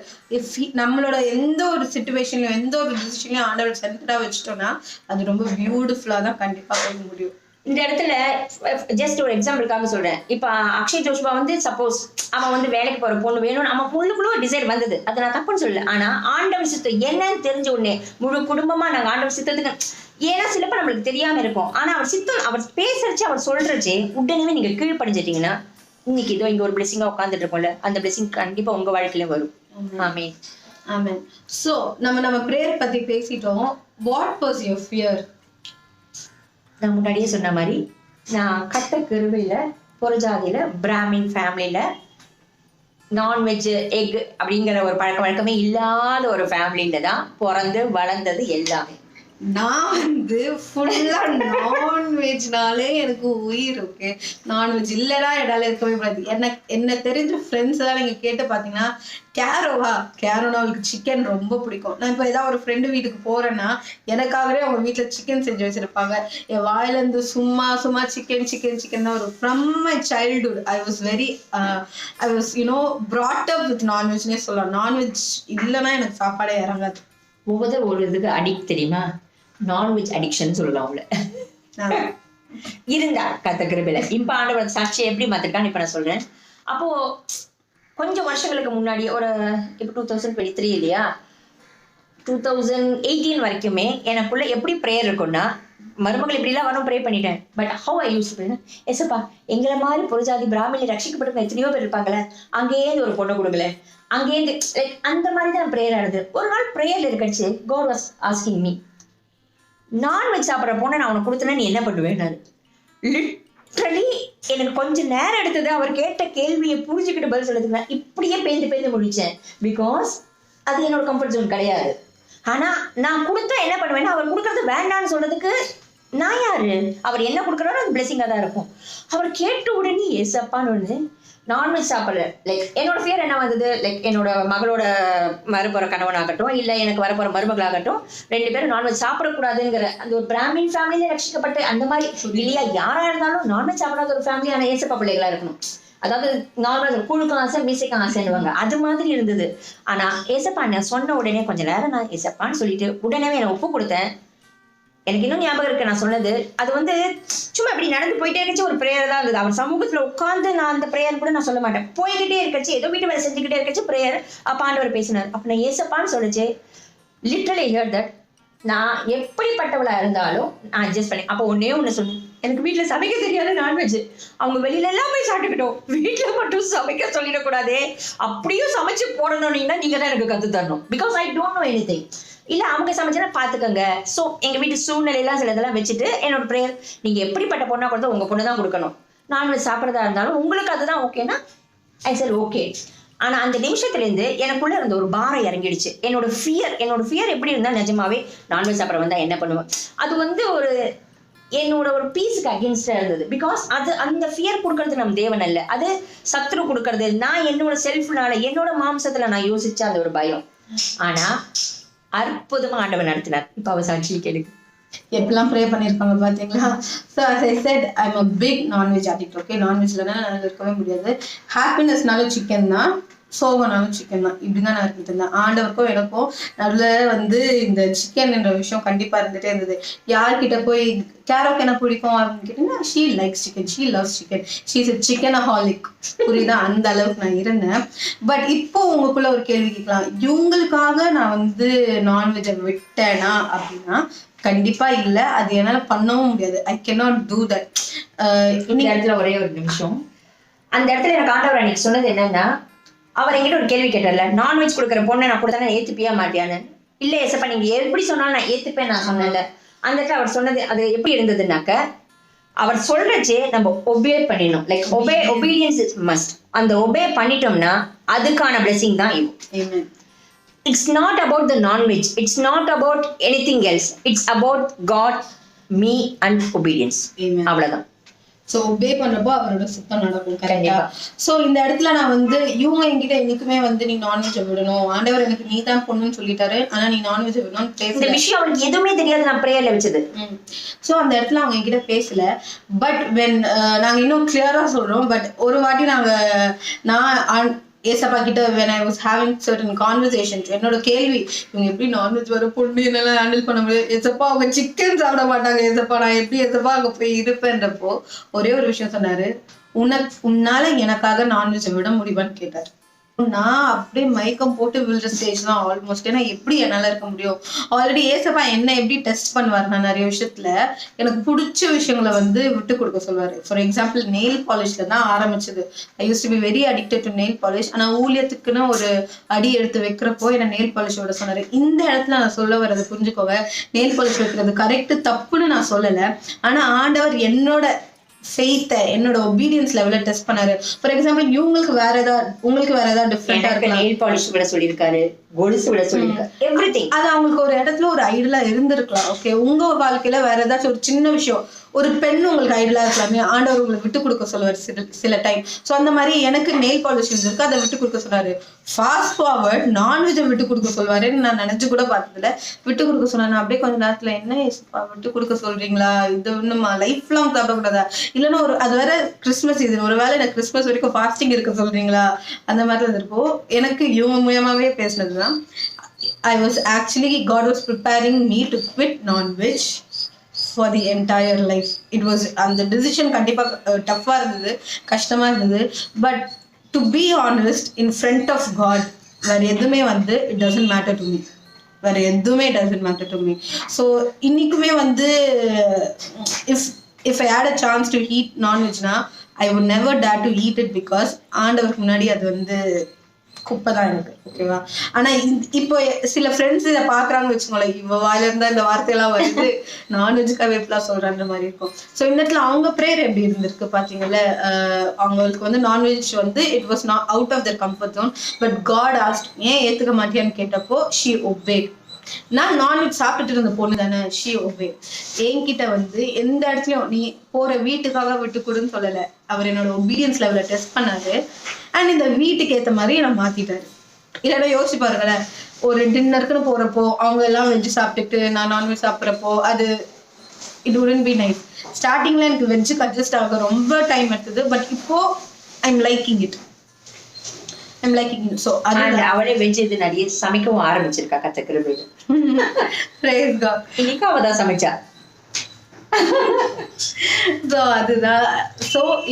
நம்மளோட எந்த ஒரு சிச்சுவேஷன்லயும் எந்த ஒரு டிசிஷன்லயும் ஆண்டவர் சென்டரா வச்சுட்டோம்னா அது ரொம்ப பியூட்டிஃபுல்லா தான் கண்டிப்பா போக முடியும். இந்த இடத்துல ஜஸ்ட் ஒரு எக்ஸாம்பிளுக்காக சொல்றேன். இப்ப அக்ஷய் ஜோஷ்வா வந்து சப்போஸ் அவன் வந்து வேலைக்கு போற பொண்ணு வேணும்னு நம்ம பொண்ணுக்குள்ள ஒரு டிசைர் வந்தது, அதை நான் தப்புன்னு சொல்லல. ஆனா ஆண்டவர் சித்தம் என்னன்னு தெரிஞ்ச உடனே முழு குடும்பமா நாங்க ஆண்டவர் சித்தத்துக்கு, ஏன்னா சிலப்ப நம்மளுக்கு தெரியாம இருக்கும், ஆனா அவர் சித்தம் அவர் பேசுறச்சு அவர் சொல்றச்சு உடனே நீங்க கீழ்படிஞ்சிட்டீங்கன்னா இன்னைக்கு இதோ இங்க ஒரு பிளெஸிங்கா உட்காந்துட்டு இருக்கோம்ல, அந்த பிளெஸிங் கண்டிப்பா உங்க வாழ்க்கையில வரும். ஆமென் ஆமென். சோ நம்ம பிரேயர் பத்தி பேசிட்டோம். What was your fear? நான் முன்னாடியே சொன்ன மாதிரி நான் கட்ட கிருபையில புறஜாதியில பிராமின் ஃபேமிலியில நான்வெஜ் எக் அப்படிங்கிற ஒரு பழக்க வழக்கமே இல்லாத ஒரு ஃபேமிலியில தான் பிறந்து வளர்ந்தது எல்லாமே. நான் வந்து ஃபுல்லா நான்வெஜ்னாலே எனக்கு உயிர். ஓகே, நான்வெஜ் இல்லைன்னா என்னால இருக்கவே கூடாது. என்ன தெரிஞ்ச ஃப்ரெண்ட்ஸ் எல்லாம் நீங்க கேட்டு பாத்தீங்கன்னா, கேரோனா அவளுக்கு சிக்கன் ரொம்ப பிடிக்கும். நான் இப்போ ஏதாவது ஒரு ஃப்ரெண்டு வீட்டுக்கு போறேன்னா எனக்காகவே அவங்க வீட்டுல சிக்கன் செஞ்சு வச்சிருப்பாங்க. என் வாயில இருந்து சும்மா சிக்கன் சிக்கன் சிக்கன் தான் வரும். From my childhood I was brought up with நான்வெஜ்னே சொல்லலாம். நான்வெஜ் இல்லைன்னா எனக்கு சாப்பாடே இறங்காது. ஒவ்வொரு ஒரு இதுக்கு அடிக்ட் தெரியுமா, நான்வெஜ் அடிக்ஷன் சொல்லலாம். அவள இருந்தா கத்த கிருபையில இப்ப ஆண்டவர் சாட்சியை எப்படி மாத்திருக்கான்னு இப்ப நான் சொல்றேன். அப்போ கொஞ்சம் வருஷங்களுக்கு முன்னாடி ஒரு இப்போ 2023 இல்லையா, 2018 வரைக்குமே எனக்குள்ள எப்படி ப்ரேயர் இருக்கும்னா, மருமகள் இப்படிலாம் வரும் ப்ரே பண்ணிட்டேன். பட் ஹவ் ஐ யூஸ் பண்ணேன், எஸ்ப்பா எங்களை மாதிரி புறஜாதி பிராமணி ரட்சிக்கப்பட்ட எத்தனையோ பேர் இருப்பாங்களே, அங்கேயிருந்து ஒரு பொண்ணு கொடுக்கல, அங்கேயிருந்து லைக் அந்த மாதிரி தான் ப்ரேயர் ஆனது. ஒரு நாள் ப்ரேயர்ல இருக்கச்சு God was asking me, non veg சாப்பிட்ற பொண்ணை நான் உனக்கு கொடுத்தேன்னா நீ என்ன பண்ணுவேன்? லிட்ரலி எனக்கு கொஞ்சம் நேரம் எடுத்தது அவர் கேட்ட கேள்வியை புரிஞ்சுக்கிட்டு பதில் சொல்லுதுங்க. இப்படியே பேந்து முடிச்சேன். பிகாஸ் அது என்னோட கம்ஃபர்ட் ஜோன் கிடையாது. ஆனா நான் கொடுத்தா என்ன பண்ணுவேன்னா, அவர் கொடுக்கறது வேண்டான்னு சொல்றதுக்கு நான் யாரு? அவர் என்ன கொடுக்குறாரோ அது பிளெஸிங்கா தான் இருக்கும். அவர் கேட்ட உடனே ஏசப்பான்னு ஒண்ணு நான்வெஜ் சாப்பிடல. லைக் என்னோட ஃபியர் என்ன வந்தது, லைக் என்னோட மகளோட வரப்போற கணவனாகட்டும் இல்ல எனக்கு வரப்போற மருமகளாகட்டும் 2 பேரும் நான்வெஜ் சாப்பிடக்கூடாதுங்கிற அந்த ஒரு பிராமின் ஃபேமிலியில ரட்சிக்கப்பட்டு அந்த மாதிரி இல்லையா, யாரா இருந்தாலும் நான்வெஜ் சாப்பிடாத ஒரு ஃபேமிலியான ஏசப்பா பிள்ளைகளா இருக்கணும். அதாவது நார்மலா குழுக்கும் ஆசை மீசைக்கும் ஆசைன்னுவாங்க, அது மாதிரி இருந்தது. ஆனா ஏசப்பா நான் சொன்ன உடனே கொஞ்ச நேரம் நான் ஏசப்பான்னு சொல்லிட்டு உடனே நான் ஒப்பு கொடுத்தேன். எனக்கு இன்னும் ஞாபகம் இருக்கு நான் சொன்னது. அது வந்து சும்மா இப்படி நடந்து போயிட்டே இருக்கச்சு ஒரு பிரேயர் தான் இருந்தது. அவர் சமூகத்துல உட்காந்து நான் அந்த பிரேயர் கூட நான் சொல்ல மாட்டேன். போய்கிட்டே இருக்கச்சு ஏதோ வீட்டு வேலை செஞ்சுக்கிட்டே இருக்கச்சு பிரேயர். அப்ப ஆண்டவர் பேசினார். அப்ப நான் ஏசப்பான்னு சொல்லிச்சு. லிட்டரலி ஹியர் தட் நான் எப்படிப்பட்டவளா இருந்தாலும் நான் அட்ஜஸ்ட் பண்ணேன். அப்போ ஒண்ணு சொன்னேன், எனக்கு வீட்டுல சமைக்க தெரியாது நான்வெஜ், அவங்க வெளியில எல்லாம் போய் சாப்பிட்டுக்கிட்டோம், வீட்டுல மட்டும் சமைக்க சொல்லிடக்கூடாதே, அப்படியும் சமைச்சு போடணும்னீங்கன்னா நீங்க தான் எனக்கு கத்து தரணும். Because I don't know anything. இல்ல அவங்க சமைச்சா பாத்துக்கோங்க. சோ எங்க வீட்டு சூழ்நிலையெல்லாம் சில இதெல்லாம் வச்சுட்டு என்னோட பிரேயர், நீங்க எப்படிப்பட்ட பொண்ணா கொடுத்தா உங்க பொண்ணு தான் கொடுக்கணும். நான்வெஜ் சாப்பிட்றதா இருந்தாலும் உங்களுக்கு அதுதான் ஓகேனா ஐ செட் ஓகே. ஆனா அந்த நிமிஷத்துல இருந்து எனக்குள்ள இருந்த ஒரு பாரம் இறங்கிடுச்சு. என்னோட ஃபியர் எப்படி இருந்தா நிஜமாவே நான்வெஜ் சாப்பிட வந்தா என்ன பண்ணுவேன், அது வந்து ஒரு என்னோட ஒரு பீஸுக்கு அகேன்ஸ்டா இருந்தது. பிகாஸ் அது அந்த ஃபியர் கொடுக்கறது நம்ம தேவன் அல்ல, அது சத்ரு கொடுக்கறது. நான் என்னோட செல்ஃப்னால என்னோட மாம்சத்துல நான் யோசிச்ச அந்த ஒரு பயம். ஆனா அற்புதமா ஆண்டவன் நடத்தினார். இப்ப அவ சாட்சி கேளுங்க, எப்பெல்லாம் ப்ரே பண்ணிருப்பாங்க பாத்தீங்களா. So as I said, I'm a big non-veg addict. Okay, நான்வெஜ்லனா இருக்கவே முடியாது. ஹாப்பினஸ்னால சிக்கன் தான், சோகனாலும் சிக்கன் தான், இப்படிதான் நான் இருந்துட்டு இருந்தேன். ஆண்டவருக்கும் எனக்கும் நடுவில் வந்து இந்த சிக்கன் என்ற விஷயம் கண்டிப்பா இருந்துட்டே இருந்தது. யார்கிட்ட போய் கேரோக்கு என்ன பிடிக்கும் அப்படின்னு கேட்டீங்கன்னா, she likes chicken, she loves chicken, she is chickenaholic. புரியுதா? அந்த அளவுக்கு நான் இருந்தேன். பட் இப்போ உங்களுக்குள்ள ஒரு கேள்வி கேட்கலாம், இவங்களுக்காக நான் வந்து நான்வெஜ்ஜை விட்டேனா அப்படின்னா கண்டிப்பா இல்ல. அது என்னால பண்ணவும் முடியாது. I cannot do that. இந்த இடத்துல ஒரே ஒரு நிமிஷம், அந்த இடத்துல எனக்கு ஆண்டவர் அன்னைக்கு சொன்னது என்னன்னா, அவர் என்கிட்ட ஒரு கேள்வி கேட்டார்ல, நான்வெஜ் கொடுக்குற பொண்ணை நான் கொடுத்தா ஏத்துப்பியா மாட்டியான்னு. இல்ல ஏசப்பா நீங்க எப்படி சொன்னாலும் நான் ஏத்துப்பேன் நான் சொன்னேன்ல. அந்த இடத்துல அவர் சொன்னது அது எப்படி இருந்ததுன்னாக்க, அவர் சொல்றச்சே நம்ம ஒபே பண்ணிடணும். Like obedience is must. அந்த ஒபே பண்ணிட்டோம்னா அதுக்கான பிளெஸிங் தான் இது. It's not about the nonveg, it's not about anything else, it's about God, me and obedience. அவ்வளவுதான். ஸோ ஒபே பண்றப்போ அவரோட சுத்தம் நடக்கும். கரெக்டா? ஸோ இந்த இடத்துல நான் வந்து இவங்க என்கிட்ட என்னைக்குமே வந்து நீ நான்வெஜ் விடணும், ஆண்டவர் எனக்கு நீ தான் பொண்ணுன்னு சொல்லிட்டாரு, ஆனா நீ நான்வெஜ் விடணும் இந்த விஷயம் அவனுக்கு எதுவுமே தெரியாது, நான் பிரேயர்ல வச்சது. ஸோ அந்த இடத்துல அவங்க என்கிட்ட பேசல. பட் வென் நாங்க இன்னும் கிளியரா சொல்றோம். பட் ஒரு வாட்டி நான் ஏசப்பா கிட்ட when I was having certain conversations, என்னோட கேள்வி, இவங்க எப்படி நான்வெஜ் வர பொண்ணு என்னெல்லாம் ஹேண்டில் பண்ண முடியாது, ஏசப்பா அவங்க சிக்கன் சாப்பிட மாட்டாங்க, ஏசப்பா நான் எப்படி ஏசப்பா அங்க போய் இருப்பேன்றப்போ ஒரே ஒரு விஷயம் சொன்னாரு, உன்னால எனக்காக நான்வெஜ் விட முடியுமான்னு கேட்டாரு. நான் அப்படியே மயக்கம் போட்டு விழுற ஸ்டேஜ் தான் ஆல்மோஸ்ட். ஏன்னா எப்படி என்னால இருக்க முடியும்? ஆல்ரெடி ஏசப்பா என்ன எப்படி டெஸ்ட் பண்ணுவார், நான் நிறைய விஷயத்துல எனக்கு பிடிச்ச விஷயங்களை வந்து விட்டு கொடுக்க சொல்லுவாரு. ஃபார் எக்ஸாம்பிள் நெயில் பாலிஷ்ல தான் ஆரம்பிச்சது. I use to be very addicted to nail polish. ஆனா ஊழியத்துக்குன்னு ஒரு அடி எடுத்து வைக்கிறப்போ என்ன நெயில் பாலிஷ் விட சொன்னாரு. இந்த இடத்துல நான் சொல்ல வர்றது புரிஞ்சுக்கோங்க, நெயில் பாலிஷ் வைக்கிறது கரெக்ட் தப்புன்னு நான் சொல்லலை. ஆனா ஆண்டவர் என்னோட ஃபெய்த்தை, என்னோட ஒபீடியன்ஸ் லெவல டெஸ்ட் பண்ணாரு. ஃபார் எக்ஸாம்பிள் உங்களுக்கு வேற ஏதாவது டிஃபரெண்டா இருக்கு. நெயில் பாலிஷ் விட சொல்லியிருக்காரு, கொலுசு விட சொல்லியிருக்காரு, எவ்ரிதிங். அது அவங்களுக்கு ஒரு இடத்துல ஒரு ஐடியா இருந்திருக்கலாம். ஓகே, உங்க வாழ்க்கையில வேற ஏதாச்சும் ஒரு சின்ன விஷயம், ஒரு பெண் உங்களுக்கு ஐடியா இருக்கலாமே, ஆண்டவர் உங்களுக்கு விட்டு கொடுக்க சொல்லுவார் சில டைம். ஸோ அந்த மாதிரி எனக்கு நெயில் பாலிஷ் இருக்கு, அதை விட்டு கொடுக்க சொன்னாரு. ஃபாஸ்ட் ஃபார்வர்ட் நான்வெஜ்ஜை விட்டு கொடுக்க சொல்வாருன்னு நான் நினைச்சு கூட பார்த்ததுல. விட்டு கொடுக்க சொன்னாரு. அப்படியே கொஞ்ச நேரத்துல என்ன விட்டு கொடுக்க சொல்றீங்களா, இது இன்னுமா லைஃப் லாங் சாப்பிடக்கூடாதா, இல்லைன்னா ஒரு அது வேற கிறிஸ்மஸ் இது, ஒருவேளை எனக்கு கிறிஸ்மஸ் வரைக்கும் ஃபாஸ்டிங் இருக்க சொல்றீங்களா, அந்த மாதிரி இருந்திருக்கும். எனக்கு இவங்க மூலமாவே பேசினதுதான். I was actually, God was preparing me to quit non-veg for the entire life. It was, and the decision கண்டிப்பா டஃப்பா இருந்தது, கஷ்டமா இருந்தது. But to be honest, in front of God, வேற எதுவுமே வந்து it doesn't matter to me. வேற எதுவுமே doesn't matter to me. So இன்னைக்குமே வந்து if I had a chance to eat non-veg na, I would never dare to eat it because ஆண்டவருக்கு முன்னாடி அது வந்து குப்பை தான் எனக்கு. ஓகேவா? ஆனா இப்போ சில ஃப்ரெண்ட்ஸ் இதை பாக்குறாங்கன்னு வச்சுக்கோங்களேன், இவ வாயில இருந்தா இந்த வார்த்தையெல்லாம் வருது, நான்வெஜ்ஜுக்காக எப்படிலாம் சொல்றான்ற மாதிரி இருக்கும். ஸோ இந்த இடத்துல அவங்க ப்ரேயர் எப்படி இருந்திருக்கு பாத்தீங்கல்ல. அவங்களுக்கு வந்து நான்வெஜ் வந்து it was not out of their comfort zone. But God asked, ஏன் ஏத்துக்க மாட்டியான்னு கேட்டப்போ ஷீ ஒபேட். நான் நான்வெஜ் சாப்பிட்டுட்டு இருந்த பொண்ணு தானே, ஷீ ஒபே. என்கிட்ட வந்து எந்த இடத்துலயும் நீ போற வீட்டுக்காக விட்டு கொடுன்னு சொல்லல. அவர் என்னோட ஒபீடியன்ஸ் லெவல டெஸ்ட் பண்ணாரு. அண்ட் இந்த வீட்டுக்கு ஏத்த மாதிரி நான் மாத்திட்டாரு. இல்லைன்னா யோசிச்சு பாருங்களேன், ஒரு டின்னருக்குன்னு போறப்போ அவங்க எல்லாம் வெஜ் சாப்பிட்டுட்டு நான் நான்வெஜ் சாப்பிட்றப்போ அது இட் வுடன்ட் பி நைஸ். ஸ்டார்டிங்ல எனக்கு வெஜ்ஜுக்கு அட்ஜஸ்ட் ஆக ரொம்ப டைம் எடுத்தது. பட் இப்போ I am liking it. So அவளே வெஜ் இது நிறைய சமைக்கவும் ஆரம்பிச்சிருக்கா கத்துக்கிறது. இன்னைக்கு அவதான் சமைச்சா.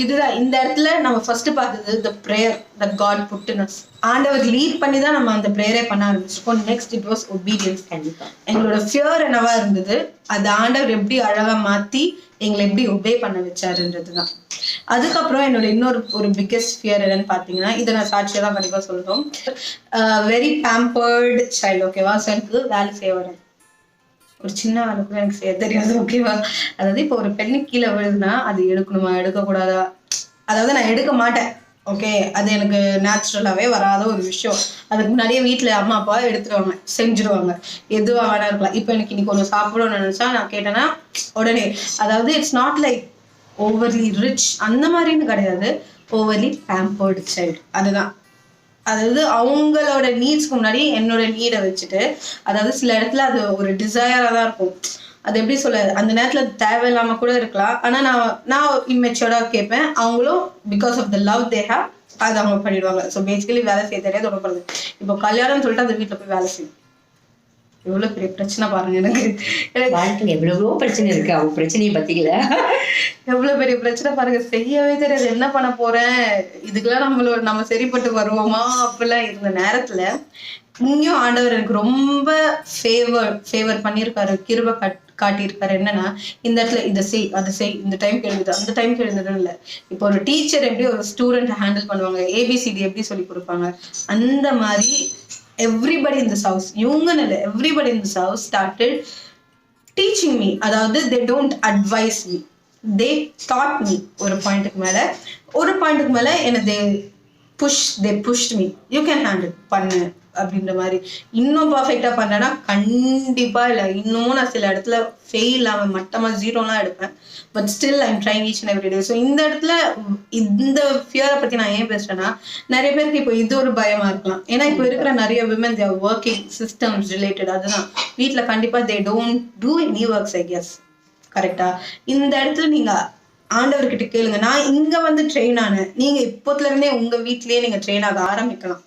இதுதான் இந்த இடத்துல நம்ம ஃபர்ஸ்ட் பார்த்தது the prayer that God put in us. ஆண்டவர் லீட் பண்ணி தான் நம்ம அந்த ப்ரேயரே பண்ண ஆரம்பிச்சிருக்கோம். Next it was obedience. கண்டிப்பா எங்களோட ஃபியர் என்னவா இருந்தது, அது ஆண்டவர் எப்படி அழகா மாத்தி எங்களை எப்படி ஒபே பண்ண வச்சாருன்றதுதான். அதுக்கப்புறம் என்னோட இன்னொரு பிக்கெஸ்ட் ஃபியர் என்னன்னு பாத்தீங்கன்னா, இதை நான் சாட்சியா தான் கண்டிப்பா சொல்றோம். Very pampered child. ஓகேவா? ஸோ எனக்கு வேலை செய்ய வராது, ஒரு சின்ன வேலை கூட எனக்கு செய்ய தெரியாது. ஓகேவா? அதாவது இப்போ ஒரு பெண்ணு கீழே விழுதுன்னா அது எடுக்கணுமா எடுக்கக்கூடாதா, அதாவது நான் எடுக்க மாட்டேன். ஓகே, அது எனக்கு நேச்சுரலாவே வராத ஒரு விஷயம். அதுக்கு முன்னாடியே வீட்டுல அம்மா அப்பா எடுத்துருவாங்க, செஞ்சிருவாங்க, எதுவா வேணா இருக்கலாம். இப்போ எனக்கு இன்னைக்கு ஒன்று சாப்பிடணும்னு நினைச்சா நான் கேட்டேன்னா உடனே, அதாவது it's not like overly rich அந்த மாதிரின்னு கிடையாது, ஓவர்லி பேம்பர்டு சைல்டு. அதுதான், அதாவது அவங்களோட நீட்ஸ்க்கு முன்னாடி என்னோட நீடை வச்சுட்டு, அதாவது சில இடத்துல அது ஒரு டிசையரா தான் இருக்கும். அது எப்படி சொல்ல, அந்த நேரத்துல தேவையில்லாம கூட இருக்கலாம். ஆனா நான் இம்மெச்சூர்டா கேட்பேன். அவங்களும் because of the love they have அது அவங்க பண்ணிடுவாங்க. ஸோ பேசிக்கலி வேலை செய்ய தெரியாது தொடர்புறது. இப்போ கல்யாணம்னு சொல்லிட்டு அந்த வீட்டுல போய் வேலை செய்யும். எவ்வளவு பெரிய பிரச்சனை பாருங்க. எனக்கு வாழ்க்கையில எவ்வளவோ பிரச்சனை இருக்கு, அவங்க பிரச்சனையை பத்திக்கல. எவ்வளவு பெரிய பிரச்சனை பாருங்க. செய்யவே தெரியாது, என்ன பண்ண போறேன், இதுக்கெல்லாம் நம்ம சரிப்பட்டு வருவோமா அப்படிலாம் இருந்த நேரத்துல இங்கேயும் ஆண்டவர் எனக்கு ரொம்ப ஃபேவர் பண்ணியிருக்காரு, கிருபை காட்டியிருக்காரு. என்னன்னா இந்த இடத்துல இதை செய் அதை செய், இந்த டைம்க்கு எழுதுது அந்த டைம்க்கு எழுதுறது இல்லை. இப்போ ஒரு டீச்சர் எப்படி ஒரு ஸ்டூடெண்ட் ஹேண்டில் பண்ணுவாங்க, ஏபிசிடி எப்படி சொல்லி கொடுப்பாங்க, அந்த மாதிரி everybody in this house, இவங்கன்னு இல்லை, everybody in this house started teaching me. அதாவது they don't advise me, they taught me. ஒரு பாயிண்ட்டுக்கு மேல என்ன they pushed me. You can handle, பண்ணு அப்படின்ற மாதிரி. இன்னும் பர்ஃபெக்டா பண்ணேன்னா கண்டிப்பா இல்லை, இன்னமும் நான் சில இடத்துல ஃபெயில் ஆவேன், மட்டமா 0லாம் எடுப்பேன். But still I'm trying each and every day. So இந்த இடத்துல இந்த ஃபியரை பத்தி நான் ஏன் பேசுறேன்னா, நிறைய பேருக்கு இப்போ இது ஒரு பயமா இருக்கலாம். ஏன்னா இப்போ இருக்கிற நிறைய women they are working systems related. அதுதான் வீட்டில் கண்டிப்பா they don't do any works, I guess. கரெக்டா? இந்த இடத்துல நீங்க ஆண்டவர்கிட்ட கேளுங்க. நான் இங்க வந்து ட்ரெயின் ஆனேன், நீங்க இப்போத்துல இருந்தே உங்க வீட்லயே நீங்க ட்ரெயின் ஆக ஆரம்பிக்கலாம்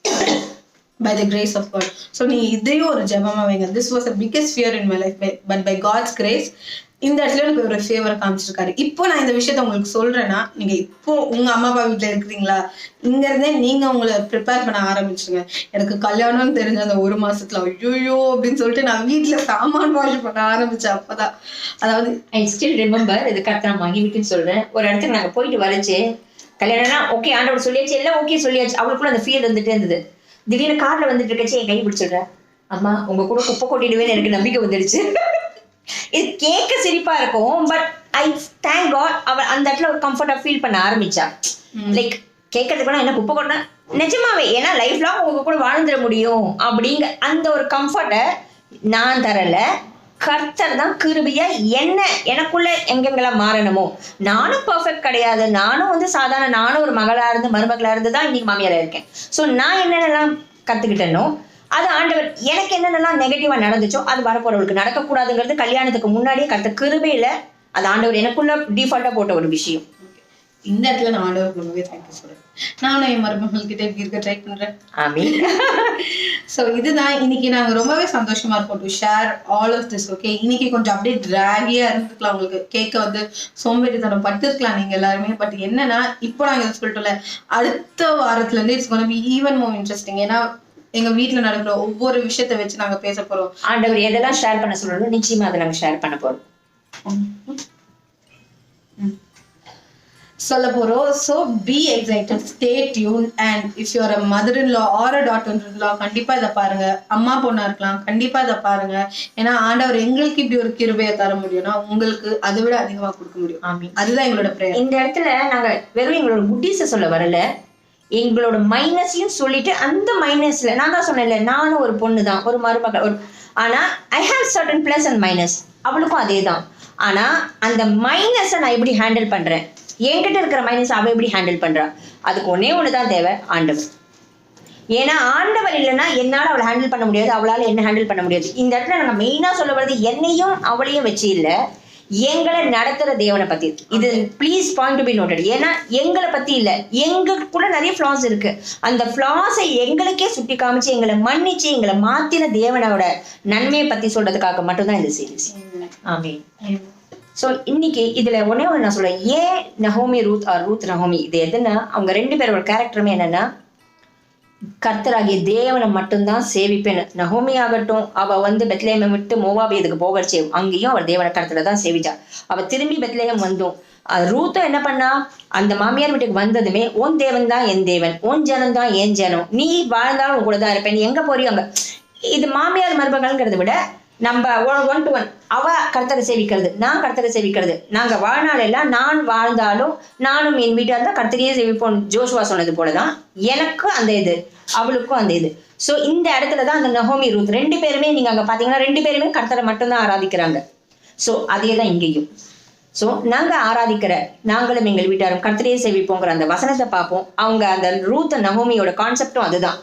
by the grace of God. So நீ இதையும் ஒரு ஜெபமா வைங்க. This was the biggest fear in my life, but by God's grace இந்த இடத்துல எனக்கு ஒரு ஃபேவர் காமிச்சிருக்காரு. இப்போ நான் இந்த விஷயத்த உங்களுக்கு சொல்றேன்னா, நீங்க இப்போ உங்க அம்மா அப்பா வீட்டுல இருக்கிறீங்களா, இங்க இருந்தே நீங்க உங்களை ப்ரிப்பேர் பண்ண ஆரம்பிச்சுங்க. எனக்கு கல்யாணம்னு தெரிஞ்ச அந்த 1 மாசத்துல ஐயோ அப்படின்னு சொல்லிட்டு நான் வீட்டுல சாமான் வாஷ் பண்ண ஆரம்பிச்சேன். அப்பதான், அதாவது ஐ ஸ்டில் ரிமெம்பர், இது கரெக்டா நான் வாங்கி வீட்டுன்னு சொல்றேன். ஒரு இடத்துக்கு நாங்க போயிட்டு வரைச்சு, கல்யாணம்னா ஓகே ஆண்டவர் சொல்லியாச்சு, எல்லாம் ஓகே சொல்லியாச்சு, அவளுக்குள்ள அந்த ஃபீல் வந்துட்டே இருந்தது. திடீர்னு கார்ல வந்துட்டு இருக்கச்சு என் கை பிடிச்சிடுறேன், அம்மா உங்க கூட குப்பை கொட்டிடுவேன்னு எனக்கு நம்பிக்கை வந்துடுச்சு. இது கேட்க சிரிப்பா இருக்கும், பட் ஐ தேங்க் காட் அவள் அந்த இடத்துல ஒரு கம்ஃபர்டா ஃபீல் பண்ண ஆரம்பிச்சா. லைக் கேட்கறதுக்கு கூட என்ன குப்பை கொட்டினா நிஜமாவே, ஏன்னா லைஃப் லாங் உங்க கூட வாழ்ந்துட முடியும் அப்படிங்க அந்த ஒரு கம்ஃபர்ட்டை நான் தரல, கர்த்தர் தான் கிருபையா என்ன எனக்குள்ள எங்கெங்கெல்லாம் மாறணுமோ. நானும் பர்ஃபெக்ட் கிடையாது, நானும் வந்து சாதாரண, நானும் ஒரு மகளா இருந்து மருமகளா இருந்து தான் இன்னைக்கு மாமியாரா இருக்கேன். ஸோ நான் என்னென்னலாம் கத்துக்கிட்டேனோ அது ஆண்டவர், எனக்கு என்னென்னலாம் நெகட்டிவா நடந்துச்சோ அது வரப்போறவளுக்கு நடக்கக்கூடாதுங்கிறது கல்யாணத்துக்கு முன்னாடியே கர்த்தர் கிருபையில அது ஆண்டவர் எனக்குள்ள டிஃபால்ட்டா போட்ட ஒரு விஷயம். இந்த இடத்துல நான் ஆண்டவருக்கு ரொம்பவே தேங்க்யூ சொல்றேன். நானும் என் மருமகள் கிட்ட இப்படி இருக்க ட்ரை பண்றேன். ஆமீன். ஸோ இதுதான் இன்னைக்கு நாங்க ரொம்பவே சந்தோஷமா இருக்கோம் to share all of this. Okay, இன்னைக்கு கொஞ்சம் அப்படியே டிராகியா இருந்துக்கலாம், உங்களுக்கு கேட்க வந்து சோம்பேறித்தனம் பட்டிருக்கலாம் நீங்க எல்லாருமே. பட் என்னன்னா இப்போ நாங்க சொல்லிட்டோம்ல, அடுத்த வாரத்துல இருந்து it's gonna be even more interesting. ஏன்னா எங்க வீட்டுல நடக்கிற ஒவ்வொரு விஷயத்த வச்சு நாங்க பேச போறோம். ஆண்டவர் எதெல்லாம் ஷேர் பண்ண சொல்றோம் நிச்சயமா அதை நாங்க ஷேர் பண்ண போறோம், சொல்ல போறோம். So be excited, stay tune. And if you're a mother in law or a daughter in law, கண்டிப்பா இதை பாருங்க. அம்மா பொண்ணா இருக்கலாம், கண்டிப்பா இதை பாருங்க. ஏன்னா ஆண்டவர் எங்களுக்கு இப்படி ஒரு கிருபையை தர முடியும்னா உங்களுக்கு அதை விட அதிகமா கொடுக்க முடியும். அதுதான் எங்களோட பிரேயர். இந்த இடத்துல நாங்க வெறும் எங்களோட குட்டீஸை சொல்ல வரல, எங்களோட மைனஸையும் சொல்லிட்டு, அந்த மைனஸ்ல நான் தான் சொன்னேன்ல, நானும் ஒரு பொண்ணு தான், ஒரு மருமகள், ஒரு ஆனா I have certain plus and minus, அவளுக்கும் அதே தான். ஆனா அந்த மைனஸை நான் எப்படி ஹேண்டில் பண்றேன், என்கிட்ட இருக்கிற மைனஸ் அவ எப்படி ஹேண்டில் பண்றா, அதுக்கு ஒண்ணுதான் தேவை, ஆண்டவர். ஏன்னா ஆண்டவர் இல்லைன்னா என்னால அவளை ஹேண்டில் பண்ண முடியாது, அவளால என்ன ஹேண்டில் பண்ண முடியாது. இந்த இடத்துல நாங்க மெயினா சொல்ல வர்றது என்னையும் அவளையும் வச்சு இல்ல, எங்களை நடத்துற தேவனை பத்தி. இது please point to be noted. ஏன்னா எங்களை பத்தி இல்ல, எங்களுக்குள்ள நிறைய ஃபிளாஸ் இருக்கு. அந்த ஃபிளாஸை எங்களுக்கே சுட்டி காமிச்சு எங்களை மன்னிச்சு எங்களை மாத்தின தேவனோட நன்மையை பத்தி சொல்றதுக்காக மட்டும்தான் இந்த சீரிஸ். ஆமென். ஸோ இன்னைக்கு இதுல ஒன்னே ஒன்று நான் சொல்றேன், ஏன் Naomi Ruth R Ruth Naomi, இது எதுன்னா அவங்க 2 பேரோட கேரக்டருமே என்னன்னா கர்த்தராகிய தேவனை மட்டும்தான் சேவிப்பேன். நஹோமி ஆகட்டும், அவ வந்து பெத்லேஹேமை விட்டு மோவாப் இதுக்கு போகச்சே, அங்கேயும் அவர் தேவனை கர்த்தரை தான் சேவிச்சா. அவ திரும்பி பெத்லேஹேம் வந்தோம். ரூத்தும் என்ன பண்ணா, அந்த மாமியார் வீட்டுக்கு வந்ததுமே உன் தேவன் தான் என் தேவன், உன் ஜனம் தான் என் ஜனம், நீ வாழ்ந்தாலும் உன் கூட தான் இருப்பேன், நீ எங்க போறியோ அங்க. இது மாமியார் மருமகள்ங்கிறத விட நம்ம 1 to 1 அவ கர்த்தரை சேவிக்கிறது, நான் கர்த்தரை சேவிக்கிறது, நாங்க வாழ்நாள் எல்லாம் நான் வாழ்ந்தாலும் நானும் என் வீட்டா இருந்தா கர்த்தரையே சேவிப்போம். ஜோஷுவா சொன்னது போலதான் எனக்கு அந்த இது, அவளுக்கும் அந்த இது. ஸோ இந்த இடத்துலதான் அந்த நஹோமி ரூத் 2 பேருமே நீங்க அங்க பாத்தீங்கன்னா 2 பேருமே கர்த்தரை மட்டும்தான் ஆராதிக்கிறாங்க. ஸோ அதே தான் இங்கேயும். ஸோ நாங்க ஆராதிக்கிற நாங்களும் எங்கள் வீட்டாரும் கர்த்தரையே சேவிப்போங்கிற அந்த வசனத்தை பார்ப்போம். அவங்க அந்த ரூத் நஹோமியோட கான்செப்டும் அதுதான்.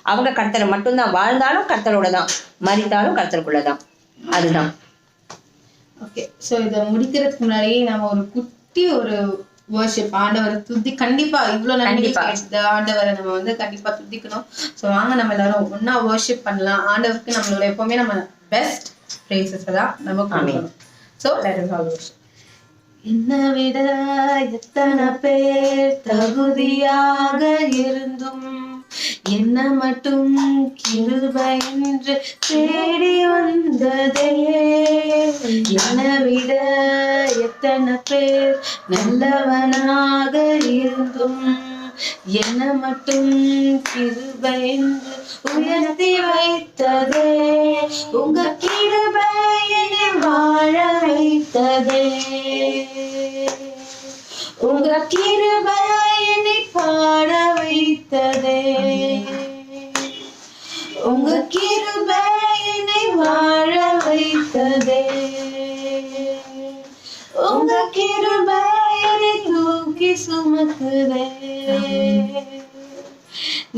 அவங்க கர்த்தரை மட்டும்தான், வாழ்ந்தாலும் கர்த்தரோட தான், மரித்தாலும் கர்த்தருக்குள்ளதான். அதுதான். ஓகே, ஸோ இதை முடிக்கிறதுக்கு முன்னாடி நம்ம ஒரு குட்டி ஒரு வர்ஷிப் ஆண்டவரை கண்டிப்பா இவ்வளவு கண்டிப்பா. நன்மை ஆண்டவரை நம்ம வந்து கண்டிப்பா துதிக்கணும். சோ வாங்க நம்ம எல்லாரும் ஒன்னா வர்ஷிப் பண்ணலாம். ஆண்டவருக்கு நம்மளோட எப்பவுமே நம்ம பெஸ்ட் பிரேசஸ் தான் நம்ம கொடுக்கணும். So let us all worship. என்னை விட எத்தனை பேர் தகுதியாக இருந்தும் என்ன மட்டும் கிருபை என்று தேடி வந்ததே. என்னை விட எத்தனை பேர் நல்லவனாக இருந்தும் என்ன மட்டும் கிருபை என்று உயர்த்தி வைத்ததே. உங்க கிருபை என்னை வாழ வைத்ததே. உங்க கிருபை என்னை பாட வைத்ததே. உங்க கிருபை என்னை வாழ வைத்ததே. உங்க கிருபை என்னை தூக்கி சுமக்குதே.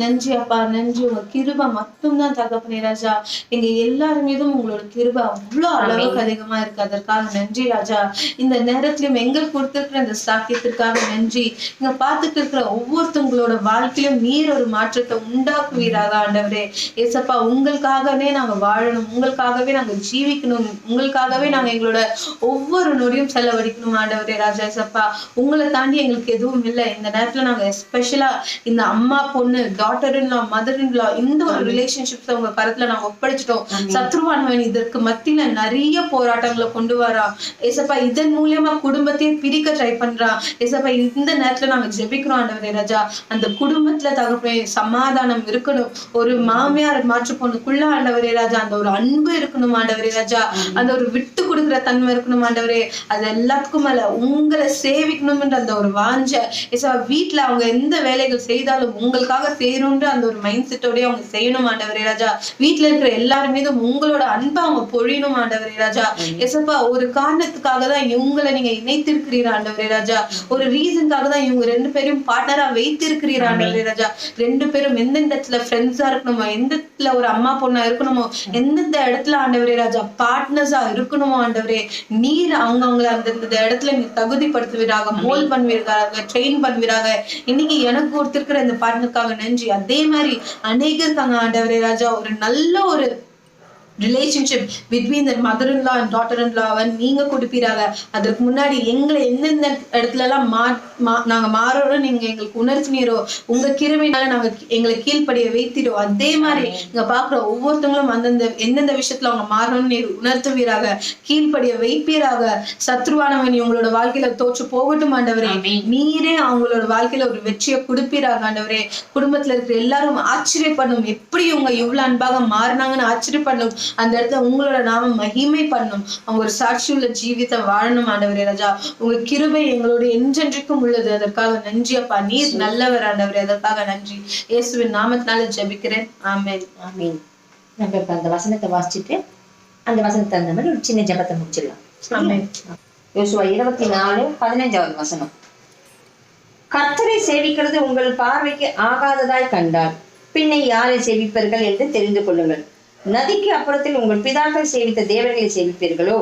நன்றி அப்பா, நன்றி. உங்க கிருபை மட்டும்தான் தகப்பனே ராஜா. எங்க எல்லாரும் மீதும் உங்களோட கிருபை அவ்வளவு அளவுக்கு அதிகமா இருக்கு. அதற்காக நன்றி ராஜா. இந்த நேரத்திலும் எங்களுக்கு கொடுத்திருக்கிற இந்த சாக்கியத்திற்காக நன்றி. இங்க பார்த்துட்டு இருக்கிற ஒவ்வொருத்தவங்களோட வாழ்க்கையிலும் நீர் ஒரு மாற்றத்தை உண்டாக்குவீராக ஆண்டவரே. ஏசப்பா, உங்களுக்காகவே நாங்க வாழணும், உங்களுக்காகவே நாங்க ஜீவிக்கணும், உங்களுக்காகவே நாங்க எங்களோட ஒவ்வொரு நொடியும் செலவழிக்கணும் ஆண்டவரே ராஜா. ஏசப்பா, உங்களை தாண்டி எங்களுக்கு எதுவும் இல்லை. இந்த நேரத்துல நாங்க எஸ்பெஷலா இந்த அம்மா பொண்ணு, daughter in law, mother in லா, இந்த ஒரு ரிலேஷன்ஷிப்ஸ் உங்க கருத்துல நாங்க ஒப்படைச்சிட்டோம். சத்ருவானவன் இதற்கு மத்தியில நிறைய போராட்டங்களை கொண்டு வரா ஏசப்பா. இதன் மூலியமா குடும்பத்தையே பிரிக்க ட்ரை பண்றான் ஏசப்பா. இந்த நேரத்துல நாங்க ஜெபிக்கிறோம் ஆண்டவரே ராஜா. அந்த குடும்பத்துல தகப்பே சமாதானம் இருக்கணும். ஒரு மாமியார் மாற்று பொண்ணுக்குள்ள ஆண்டவரே ராஜா அந்த ஒரு அன்பு இருக்கணும் ஆண்டவரே ராஜா. அந்த ஒரு விட்டு கொடுக்குற தன்மை இருக்கணும் ஆண்டவரே. அது எல்லாத்துக்கும் மேல உங்களை சேவிக்கணும்ன்ற அந்த ஒரு வாஞ்ச ஏசப்பா. வீட்டுல அவங்க எந்த வேலைகள் செய்தாலும் உங்களுக்காக செய்யணும்ன்ற அந்த ஒரு மைண்ட் செட்டோடய அவங்க செய்யணும் ஆண்டவரே ராஜா. வீட்டுல இருக்கிற எல்லாரும் மீதும் உங்களோட அன்பை அவங்க பொழியணும் ஆண்டவரே ராஜா. எசப்பா, ஒரு காரணத்துக்காக தான் இவங்களை நீங்க இணைத்திருக்கிறீர் ஆண்டவரே ராஜா. ஒரு ரீசனுக்காக தான் இவங்க ரெண்டு பேரும் பார்ட்னரா வைத்திருக்கிறீர் ஆண்டவரே ராஜா. ரெண்டு பேரும் எந்தெந்த இடத்துல ஃப்ரெண்ட்ஸா இருக்கணுமோ, எந்த இடத்துல ஒரு அம்மா பொண்ணா இருக்கணுமோ, எந்தெந்த இடத்துல ஆண்டவரே ராஜா பார்ட்னர்ஸா இருக்கணுமோ ஆண்டவரே, நீர் அவங்கவுங்களை அந்தந்த இடத்துல நீ தகுதிப்படுத்துவீராக, மோல் பண்ணுவீராக, ட்ரெயின் பண்ணுவீராக. இன்னைக்கு எனக்கு ஒருத்தருக்கிற இந்த பார்ட்னருக்காக நன்றி. அதே மாதிரி அநேகருக்காங்க ஆண்டவரே ராஜா ஒரு நல்ல ஒரு relationship between the mother in law and daughter in லாவை நீங்க கொடுப்பீராக. அதற்கு முன்னாடி எங்களை எந்தெந்த இடத்துல எல்லாம் நாங்க மாறோம் நீங்க எங்களுக்கு உணர்த்தினீரோ, உங்க கிருபையினால நாங்க எங்களை கீழ்ப்படிய வைத்திரோ. அதே மாதிரி இங்க பாக்குற ஒவ்வொருத்தவங்களும் அந்தந்த எந்தெந்த விஷயத்துல அவங்க மாறணும்னு நீர் உணர்த்துவீராக, கீழ்ப்படிய வைப்பீராக. சத்ருவானவன் இவங்களோட வாழ்க்கையில தோற்று போகட்டும் ஆண்டவரே. நீரே அவங்களோட வாழ்க்கையில ஒரு வெற்றியை கொடுப்பீராக ஆண்டவரே. குடும்பத்துல இருக்கிற எல்லாரும் ஆச்சரியப்படணும், எப்படி இவங்க இவ்வளவு அன்பாக மாறினாங்கன்னு ஆச்சரியப்படணும். அந்த இடத்துல உங்களோட நாம மகிமை பண்ணும். அவங்க ஒரு சாட்சியுள்ள ஜீவித்தை வாழணும் ஆண்டவரே ராஜா. உங்க கிருபை எங்களோட என்றென்றைக்கும் உள்ளது. அதற்காக நன்றி அப்பா. நீர் நல்லவர் ஆண்டவரே. அதற்காக நன்றி. இயேசுவின் நாமத்தினால ஜெபிக்கிறேன். ஆமென். ஆமென். நம்ம இப்ப அந்த வசனத்தை வாசிச்சுட்டு அந்த வசனத்தை அந்த மாதிரி ஒரு சின்ன ஜெபத்தை முடிச்சிடலாம். ஆமென். யோசுவா 24:15 வசனம். கர்த்தரை சேவிக்கிறது உங்கள் பார்வைக்கு ஆகாததாய் கண்டால் பின்னை யாரை சேவிப்பீர்கள் என்று தெரிந்து கொள்ளுங்கள். நதிக்கு அப்புறத்தில் உங்கள் பிதாக்கள் சேவித்த தேவர்களை சேவிப்பீர்களோ?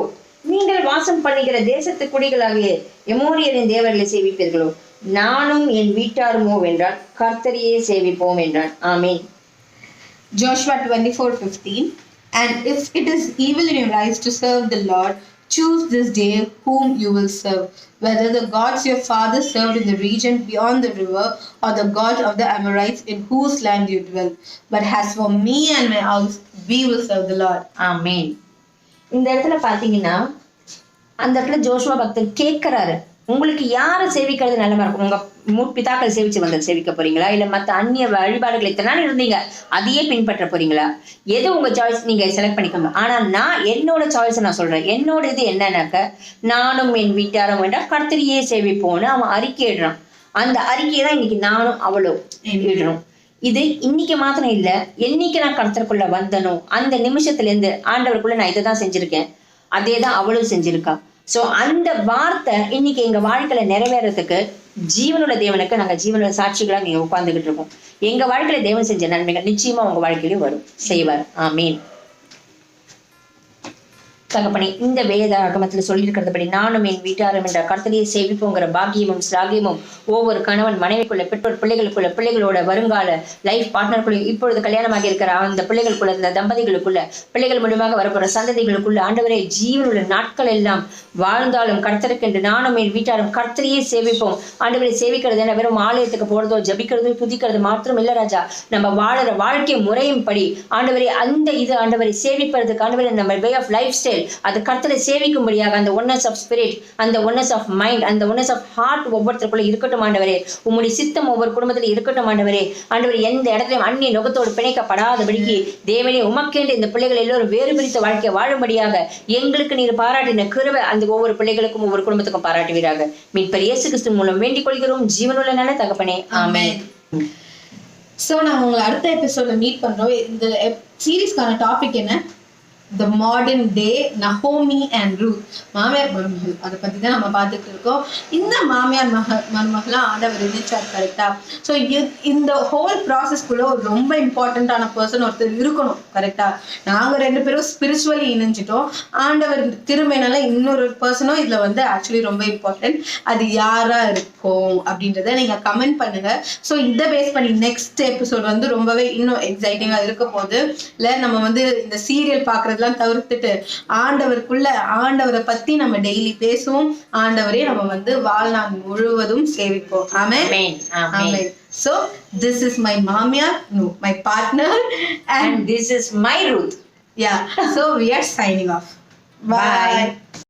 நீங்கள் வாசம் பண்ணுகிற தேசத்து குடிகளாகிய எமோரியரின் தேவர்களை சேவிப்பீர்களோ? நானும் என் வீட்டாருமோ வென்றால் கர்த்தரையே சேவிப்போம் என்றான். ஆமென். Joshua 24:15. And if it is evil in your eyes to serve the Lord, choose this day whom you will serve, whether the gods your fathers served in the region beyond the river, or the god of the Amorites in whose land you dwell. But as for me and my house, we will serve the Lord. ஆமென். இந்த இடத்துல பாத்தீங்கன்னா அந்த இடத்துல ஜோஷுவா பக்தர் கேட்கிறாரு, உங்களுக்கு யாரை சேவிக்கிறது நல்லமா இருக்கும்? உங்க முற்பிதாக்களை சேவிச்சு வந்தது சேவிக்க போறீங்களா, இல்ல மத்த அந்நிய வழிபாடுகள் இத்தனை இருந்தீங்க அதையே பின்பற்ற போறீங்களா? எது உங்க சாய்ஸ், நீங்க செலக்ட் பண்ணிக்கோங்க. ஆனா நான் என்னோட சாய்ஸ் நான் சொல்றேன். என்னோட இது என்னன்னாக்க, நானும் என் வீட்டாரும் வேண்டாம் கர்த்தரையே சேவிப்போன்னு அவன் அறிக்கையிடுறான். அந்த அறிக்கையை தான் இன்னைக்கு நானும் அவளும் இடுறோம். இது இன்னைக்கு மாத்திரம் இல்ல, என்னைக்கு நான் கர்த்தருக்குள்ள வந்தனோ அந்த நிமிஷத்துல இருந்து ஆண்டவருக்குள்ள நான் இதை தான் செஞ்சிருக்கேன், அதே தான் அவளும் செஞ்சிருக்கா. சோ அந்த வார்த்தை இன்னைக்கு எங்க வாழ்க்கையில நிறைவேறதுக்கு ஜீவனுள்ள தேவனுக்கு நாங்க ஜீவனுள்ள சாட்சிகளா நீங்க உட்கார்ந்துகிட்டு இருக்கோம். எங்க வாழ்க்கையில தேவன் செஞ்ச நன்மைகள் நிச்சயமா உங்க வாழ்க்கையிலும் வரும், செய்வார். ஆமீன். தகப்பனே, இந்த வேத ஆகமத்தில் சொல்லியிருக்கிறதுபடி நானும் என் வீட்டாரும் என்ற கர்த்தரையை சேவிப்போங்கிற பாக்கியமும் ஸ்லாகியமும் ஒவ்வொரு கணவன் மனைவிக்குள்ள, பெற்றோர் பிள்ளைகளுக்குள்ள, பிள்ளைகளோட வருங்கால லைஃப் பார்ட்னருக்குள்ள, இப்பொழுது கல்யாணமாக இருக்கிற அந்த பிள்ளைகளுக்குள்ள, இந்த தம்பதிகளுக்குள்ள, பிள்ளைகள் மூலமாக வரப்போற சந்ததிகளுக்குள்ள ஆண்டவரே ஜீவனுள்ள நாட்கள் எல்லாம் வாழ்ந்தாலும் கர்த்தருக்கு என்று நானும் என் வீட்டாரும் கர்த்தரையே சேவிப்போம். ஆண்டவரை சேவிக்கிறது என்ன வெறும் ஆலயத்துக்கு போறதோ ஜபிக்கிறது துதிக்கிறது மாத்திரம் இல்ல ராஜா. நம்ம வாழற வாழ்க்கை முறையும் படி ஆண்டவரை அந்த இது ஆண்டவரை சேவிப்பதற்கு ஆண்டவரை நம்ம வே ஆஃப் லைஃப் ஸ்டைல் அது கர்த்தரை சேவிக்கும்படியாக அந்த ஒன்னஸ் ஆஃப் ஸ்பிரிட், அந்த ஒன்னஸ் ஆஃப் மைண்ட், அந்த ஒன்னஸ் ஆஃப் ஹார்ட் ஒவ்வொருத்தருக்குள்ள இருக்கட்டும் ஆண்டவரே. உம்முடைய சித்தம் ஒவ்வொரு குடும்பத்தில் இருக்கட்டும் ஆண்டவரே. ஆண்டவரே எந்த இடத்துலையும் அந்நிய நுகத்தோடு பிணைக்கப்படாதபடிக்கு தேவனே உமக்கேண்டு இந்த பிள்ளைகள் எல்லோரும் வேறு பிரித்த வாழ்க்கையை வாழும்படியாக எங்களுக்கு நீர் பாராட்டின கிருபை அந்த ஒவ்வொரு பிள்ளைகளுக்கும் ஒவ்வொரு குடும்பத்துக்கும் பாராட்டுவீராக. மீட்பர் இயேசு கிறிஸ்து மூலம் வேண்டிக் கொள்கிறோம் ஜீவனுள்ள நல்ல தகப்பனே, ஆமென். சோ நாங்க உங்களை அடுத்த எபிசோட்ல மீட் பண்றோம். இந்த சீரீஸ்க்கான டாபிக் என்ன? The modern day Naomi and Ruth. மாமியார் மருமகள் அதை பத்தி தான் நம்ம பார்த்துட்டு இருக்கோம். இந்த மாமியார் மருமகளா ஆண்டவர் இருந்துச்சார் கரெக்டா? ஸோ இந்த ஹோல் ப்ராசஸ்க்குள்ள ஒரு ரொம்ப இம்பார்ட்டண்ட்டான பர்சன் ஒருத்தர் இருக்கணும் கரெக்டா? நாங்க ரெண்டு பேரும் ஸ்பிரிச்சுவலி இணைஞ்சிட்டோம். ஆண்டவர் திரும்பினால இன்னொரு பர்சனும் இதுல வந்து ஆக்சுவலி ரொம்ப இம்பார்ட்டன்ட். அது யாரா இருக்கும் அப்படின்றத நீங்க கமெண்ட் பண்ணுங்க. ஸோ இதை பேஸ் பண்ணி நெக்ஸ்ட் எபிசோட் வந்து ரொம்பவே இன்னும் எக்ஸைட்டிங்கா இருக்க போகுது. இல்லை நம்ம வந்து இந்த சீரியல் பார்க்கறது தவிர்த்துட்டு ஆண்டவரை பத்தி நம்ம டெய்லி பேசுவோம். ஆண்டவரே நம்ம வந்து வாழ்நாள் முழுவதும் சேவிப்போம். ஆமென். ஆமென். So this is my மாமியார், no, my partner, and this is my Ruth. Yeah. So we are signing off. Bye.